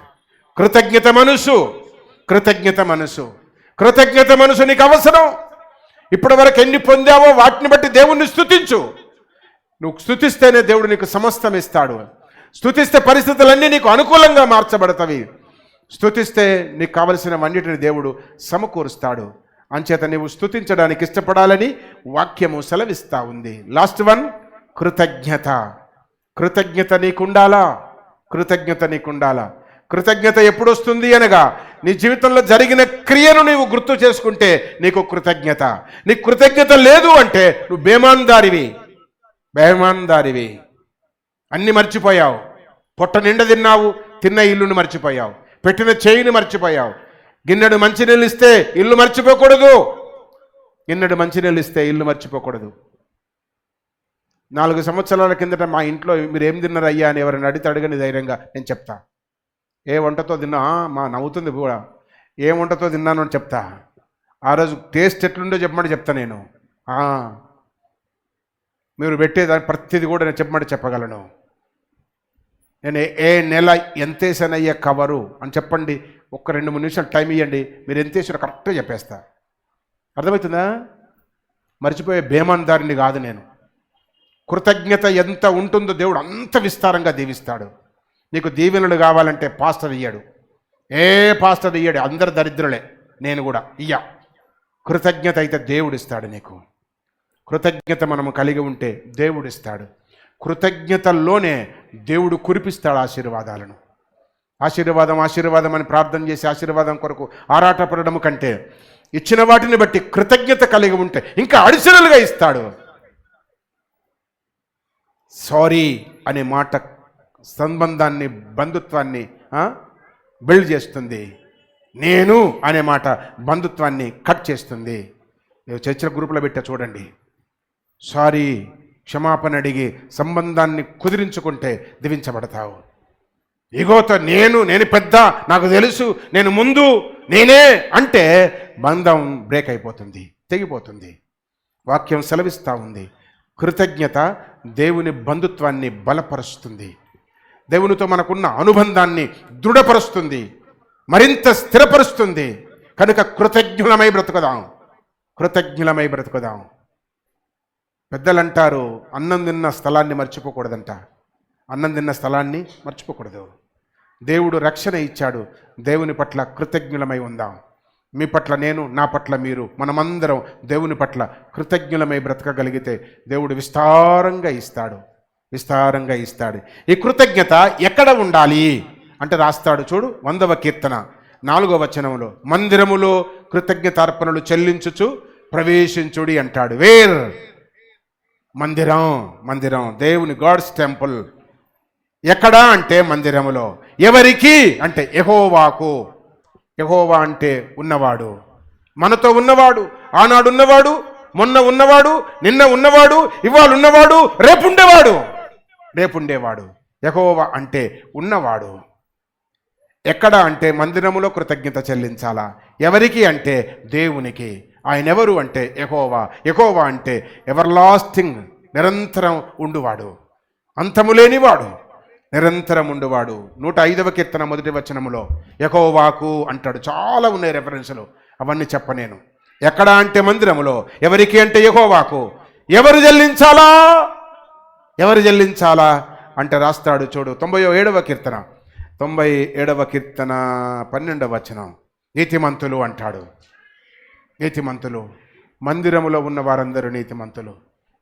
కృతజ్ఞత మనసు, కృతజ్ఞత మనసు, కృతజ్ఞత మనసు నీకు అవసరం. ఇప్పటి వరకు ఎన్ని పొందావో వాటిని బట్టి దేవుణ్ణి స్తుతించు. నువ్వు స్తుతిస్తేనే దేవుడు నీకు సమస్తం ఇస్తాడు. స్తుతిస్తే పరిస్థితులన్నీ నీకు అనుకూలంగా మార్చబడతవి. స్తుతిస్తే నీకు కావలసినవన్నిటిని దేవుడు సమకూరుస్తాడు. అంచేత నీవు స్తుతించడానికి ఇష్టపడాలని వాక్యము సెలవిస్తూ ఉంది. లాస్ట్ వన్, కృతజ్ఞత. కృతజ్ఞత నీకుండాలా, కృతజ్ఞత నీకుండాలా. కృతజ్ఞత ఎప్పుడు వస్తుంది అనగా, నీ జీవితంలో జరిగిన క్రియను నీవు గుర్తు చేసుకుంటే నీకు కృతజ్ఞత. నీకు కృతజ్ఞత లేదు అంటే నువ్వు బేమాందారివి, బేమాందారివి. అన్ని మర్చిపోయావు. పొట్ట నిండా తిన్నావు, తిన్న ఇల్లుని మర్చిపోయావు. పెట్టిన చేయిని మర్చిపోయావు. గిన్నెడు మంచినీళ్ళు ఇస్తే ఇల్లు మర్చిపోకూడదు. గిన్నెడు మంచినీళ్ళు ఇస్తే ఇల్లు మర్చిపోకూడదు. 4 సంవత్సరాల కిందట మా ఇంట్లో మీరు ఏం తిన్నారు అయ్యా అని ఎవరైనా అడిగితే అడగని ధైర్యంగా నేను చెప్తా. ఏ వంటతో తిన్నా మా నవ్వుతుంది కూడా. ఏ వంటతో తిన్నాను అని చెప్తా. ఆ రోజు టేస్ట్ ఎట్లుండో చెప్పమంటే చెప్తా నేను. మీరు పెట్టేదాన్ని ప్రతిదీ కూడా నేను చెప్పమంటే చెప్పగలను. నేను ఏ నెల ఎంత వేసానయ్యా కవరు అని చెప్పండి. ఒక్క 2-3 నిమిషాలు టైం ఇవ్వండి, మీరు ఎంత వేసారో కరెక్ట్గా చెప్పేస్తా. అర్థమవుతుందా? మర్చిపోయే బేమాన్దారిని కాదు నేను. కృతజ్ఞత ఎంత ఉంటుందో దేవుడు అంత విస్తారంగా దీవిస్తాడు. నీకు దీవెనలు కావాలంటే పాస్టర్ ఇయ్యాడు, ఏ పాస్టర్ ఇయ్యాడు, అందరు దరిద్రులే, నేను కూడా ఇయ్యా. కృతజ్ఞత అయితే దేవుడిస్తాడు నీకు. కృతజ్ఞత మనము కలిగి ఉంటే దేవుడిస్తాడు. కృతజ్ఞతల్లోనే దేవుడు కురిపిస్తాడు ఆశీర్వాదాలను. ఆశీర్వాదం అని ప్రార్థన చేసి ఆశీర్వాదం కొరకు ఆరాటపడడం కంటే ఇచ్చిన వాటిని బట్టి కృతజ్ఞత కలిగి ఉంటే ఇంకా అడిషనల్గా ఇస్తాడు. సారీ అనే మాట సంబంధాన్ని, బంధుత్వాన్ని బిల్డ్ చేస్తుంది. నేను అనే మాట బంధుత్వాన్ని కట్ చేస్తుంది. చర్చల గ్రూపులో పెట్టా చూడండి. సారీ, క్షమాపణ అడిగి సంబంధాన్ని కుదిరించుకుంటే దీవించబడతావు. ఇగోతో నేను పెద్ద, నాకు తెలుసు, నేను ముందు, నేనే అంటే బంధం బ్రేక్ అయిపోతుంది, తెగిపోతుంది. వాక్యం సెలవిస్తూ ఉంది. కృతజ్ఞత దేవుని బంధుత్వాన్ని బలపరుస్తుంది. దేవునితో మనకున్న అనుబంధాన్ని దృఢపరుస్తుంది, మరింత స్థిరపరుస్తుంది. కనుక కృతజ్ఞులమై బ్రతుకుదాం. పెద్దలు అంటారు, అన్నం తిన్న స్థలాన్ని మర్చిపోకూడదంట. అన్నం తిన్న స్థలాన్ని మర్చిపోకూడదు. దేవుడు రక్షణ ఇచ్చాడు. దేవుని పట్ల కృతజ్ఞులమై ఉందాం. మీ పట్ల నేను, నా పట్ల మీరు, మనమందరం దేవుని పట్ల కృతజ్ఞులమై బ్రతకగలిగితే దేవుడు విస్తారంగా ఇస్తాడు. ఈ కృతజ్ఞత ఎక్కడ ఉండాలి అంటే రాస్తాడు చూడు, 100వ కీర్తన 4వ వచనంలో, మందిరములో కృతజ్ఞతార్పణలు చెల్లించుచు ప్రవేశించుడి అంటాడు. వేర్? మందిరం, దేవుని గాడ్స్ టెంపుల్. ఎక్కడా అంటే మందిరములో. ఎవరికి అంటే యెహోవాకు. యెహోవా అంటే ఉన్నవాడు, మనతో ఉన్నవాడు, ఆనాడు ఉన్నవాడు, మొన్న ఉన్నవాడు, నిన్న ఉన్నవాడు, ఇవాళ ఉన్నవాడు, రేపుండేవాడు. యెహోవా అంటే ఉన్నవాడు. ఎక్కడ అంటే మందిరములో కృతజ్ఞత చెల్లించాలా. ఎవరికి అంటే దేవునికి. ఆయన ఎవరు అంటే యెహోవా అంటే ఎవర్ లాస్టింగ్, నిరంతరం ఉండువాడు, అంతము లేనివాడు, నిరంతరం ఉండువాడు. 105వ కీర్తన 1వ వచనములో యెహోవాకు అంటాడు. చాలా ఉన్నాయి రెఫరెన్సులు, అవన్నీ చెప్పనేను. ఎక్కడ అంటే మందిరములో. ఎవరికి అంటే యెహోవాకు. ఎవరు చెల్లించాలా అంటే రాస్తాడు చూడు, 97వ కీర్తన 12వ వచనం. నీతిమంతులు అంటాడు. నీతిమంతులు, మందిరములో ఉన్న వారందరూ నీతిమంతులు.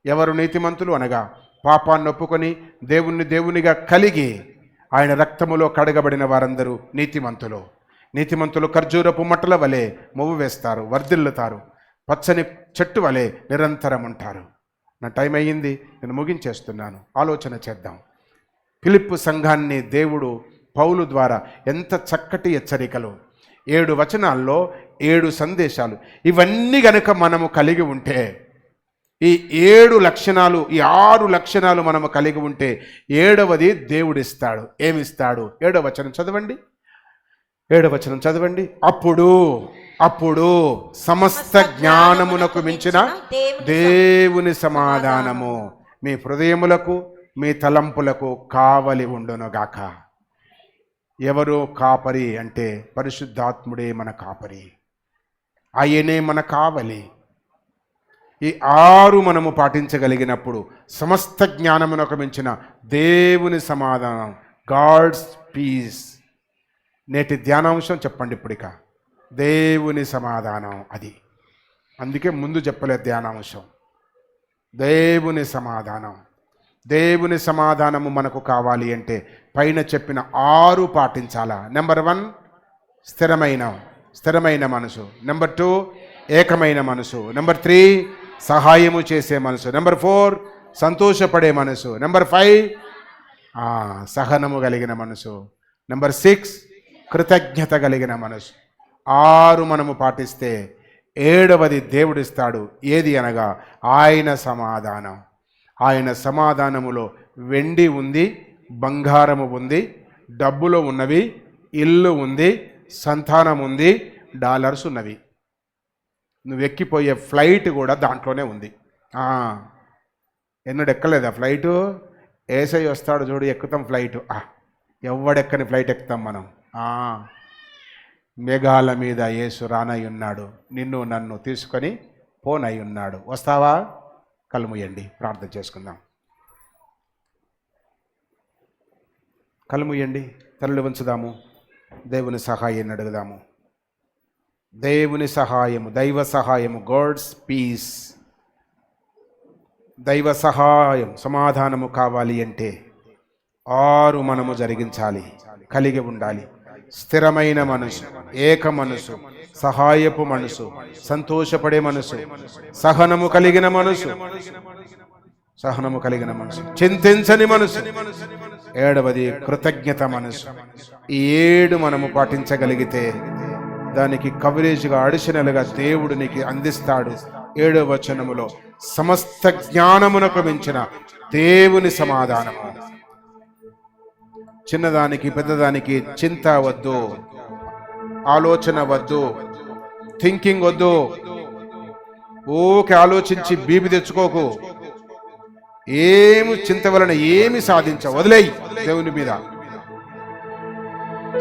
ఎవరు నీతిమంతులు అనగా పాపాన్ని ఒప్పుకొని దేవునిగా కలిగి ఆయన రక్తములో కడగబడిన వారందరూ నీతిమంతులు. నీతిమంతులు ఖర్జూరపు మట్టల వలె మొవ్వు వేస్తారు, వర్ధిల్లుతారు, పచ్చని చెట్టు వలె నిరంతరం ఉంటారు. నా టైం అయ్యింది, నేను ముగించేస్తున్నాను. ఆలోచన చేద్దాం. ఫిలిప్పు సంఘాన్ని దేవుడు పౌలు ద్వారా ఎంత చక్కటి హెచ్చరికలు, 7 వచనాల్లో 7 సందేశాలు, ఇవన్నీ గనుక మనము కలిగి ఉంటే, ఈ 7 లక్షణాలు, ఈ 6 లక్షణాలు మనము కలిగి ఉంటే 7వది దేవుడిస్తాడు. ఏమిస్తాడు? 7వ వచనం చదవండి. 7వ వచనం చదవండి. అప్పుడు సమస్త జ్ఞానమునకు మించిన దేవుని సమాధానము మీ హృదయములకు మీ తలంపులకు కావలి ఉండునుగాక. ఎవరు కాపరి అంటే పరిశుద్ధాత్ముడే మన కాపరి, ఆయనే మన కావలి. ఈ 6 మనము పాటించగలిగినప్పుడు సమస్త జ్ఞానమునకు మించిన దేవుని సమాధానం, గాడ్స్ పీస్. నేటి ధ్యానాంశం చెప్పండి ఇప్పుడిక. దేవుని సమాధానం అది. అందుకే ముందు చెప్పలేదు ధ్యానాంశం. దేవుని సమాధానము మనకు కావాలి అంటే పైన చెప్పిన 6 పాటించాలా. నెంబర్ 1 స్థిరమైన మనసు. నెంబర్ 2 ఏకమైన మనసు. నెంబర్ 3 సహాయము చేసే మనసు. నెంబర్ 4 సంతోషపడే మనసు. నెంబర్ 5 సహనము కలిగిన మనసు. నెంబర్ 6 కృతజ్ఞత కలిగిన మనసు. 6 మనము పాటిస్తే 7వది దేవుడిస్తాడు. ఏది అనగా ఆయన సమాధానం. ఆయన సమాధానములో వెండి ఉంది, బంగారము ఉంది, డబ్బులో ఉన్నవి, ఇల్లు ఉంది, సంతానం ఉంది, డాలర్స్ ఉన్నవి. నువ్వు ఎక్కిపోయే ఫ్లైట్ కూడా దాంట్లోనే ఉంది. ఎన్నడూ ఎక్కలేదా ఫ్లైటు? ఏసై వస్తాడు చూడు, ఎక్కుతాం ఫ్లైటు. ఎవడెక్కని ఫ్లైట్ ఎక్కుతాం మనం. మేఘాల మీద యేసు రానై ఉన్నాడు, నిన్ను నన్ను తీసుకొని పోనై ఉన్నాడు. వస్తావా? కళ్ళు మూయండి, ప్రార్థన చేసుకుందాం. కళ్ళు మూయండి, తలలు వంచుదాము, దేవుని సహాయాన్ని అడుగుదాము. దేవుని సహాయము, దైవ సహాయము, గాడ్స్ పీస్, దైవ సహాయం, సమాధానము కావాలి అంటే 6 మనము జరిగించాలి, కలిగి ఉండాలి. స్థిరమైన మనసు, ఏక మనసు, సహాయపు మనసు, సంతోషపడే మనసు, సహనము కలిగిన మనసు, సహనము కలిగిన మనసు, చింతించని మనసు. 7వది కృతజ్ఞత మనసు. ఈ 7 మనము పాటించగలిగితే దానికి కవరేజ్గా, అడిషనల్గా దేవుడు నీకు అందిస్తాడు. 7వ వచనములో సమస్త జ్ఞానమునకు మించిన దేవుని సమాధానము. చిన్నదానికి పెద్దదానికి చింత వద్దు, ఆలోచన వద్దు, థింకింగ్ వద్దు. ఓకే ఆలోచించి బీపీ తెచ్చుకోకు. ఏమి చింత వలన ఏమి సాధించ, వదిలేయి దేవుని మీద.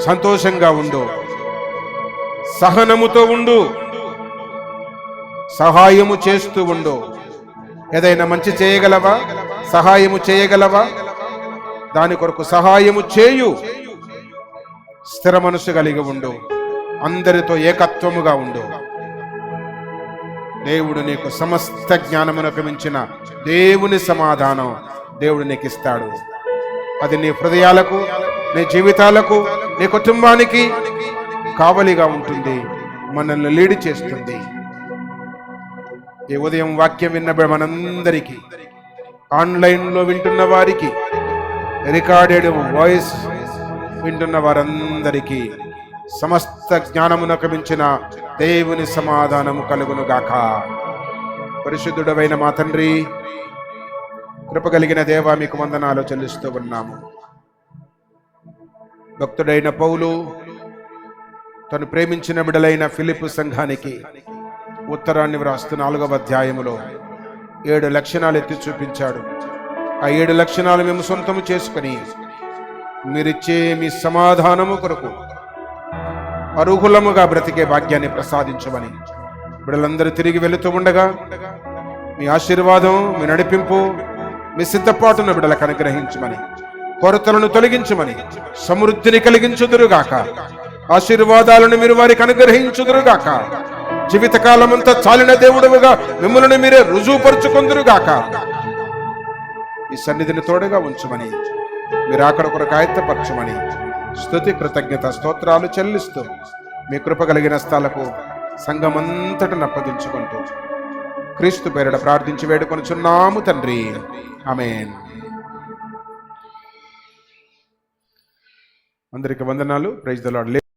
సంతోషంగా ఉండు, సహనముతో ఉండు, సహాయము చేస్తూ ఉండు. ఏదైనా మంచి చేయగలవా? సహాయము చేయగలవా? దాని కొరకు సహాయము చేయు. స్థిర మనసు కలిగి ఉండు, అందరితో ఏకత్వముగా ఉండు. దేవుడు నీకు సమస్త జ్ఞానమునకు మించిన దేవుని సమాధానం దేవుడు నీకు ఇస్తాడు. అది నీ హృదయాలకు, నీ జీవితాలకు, నీ కుటుంబానికి కావలిగా ఉంటుంది, మనల్ని లీడ్ చేస్తుంది. ఈ ఉదయం వాక్యం విన్న మనందరికీ, ఆన్లైన్లో వింటున్న వారికి, రికార్డెడ్ వాయిస్ వింటున్న వారందరికీ సమస్త జ్ఞానమునకు మించిన దేవుని సమాధానము కలుగును గాక. పరిశుద్ధుడవైన మా తండ్రి, కృప కలిగిన దేవా, మీకు వందనాలు చెల్లిస్తూ ఉన్నాము. భక్తుడైన పౌలు తను ప్రేమించిన బిడలైన ఫిలిప్పు సంఘానికి ఉత్తరాన్ని వ్రాస్తూ 4వ అధ్యాయములో 7 లక్షణాలు ఎత్తి చూపించాడు. ఆ 7 లక్షణాలు మేము సొంతము చేసుకుని మీరిచ్చే మీ సమాధానము కొరకు అర్హులముగా బ్రతికే భాగ్యాన్ని ప్రసాదించమని, బిడ్డలందరూ తిరిగి వెళుతూ ఉండగా మీ ఆశీర్వాదం, మీ నడిపింపు, మీ సిద్ధపాటును బిడ్డలకు అనుగ్రహించమని, కొరతలను తొలగించమని, సమృద్ధిని కలిగించుదురుగాక. ఆశీర్వాదాలను మీరు వారికి అనుగ్రహించుదురుగాక. జీవితకాలమంతా చాలిన దేవుడుగా మిమ్మల్ని మీరే రుజువుపరుచుకుందురుగాక. ఈ సన్నిధిని తోడుగా ఉంచమని, మీరు అక్కడ కొరకు ఆయత్తపరచమని స్తుతి, కృతజ్ఞత, స్తోత్రాలు చెల్లిస్తూ మీ కృప కలిగిన స్థలకు సంఘమంతటను అప్పగించుకుంటూ క్రీస్తు పేరిట ప్రార్థించి వేడుకొనుచున్నాము తండ్రి. ఆమేన్. అందరికి వందనాలు. Praise the lord.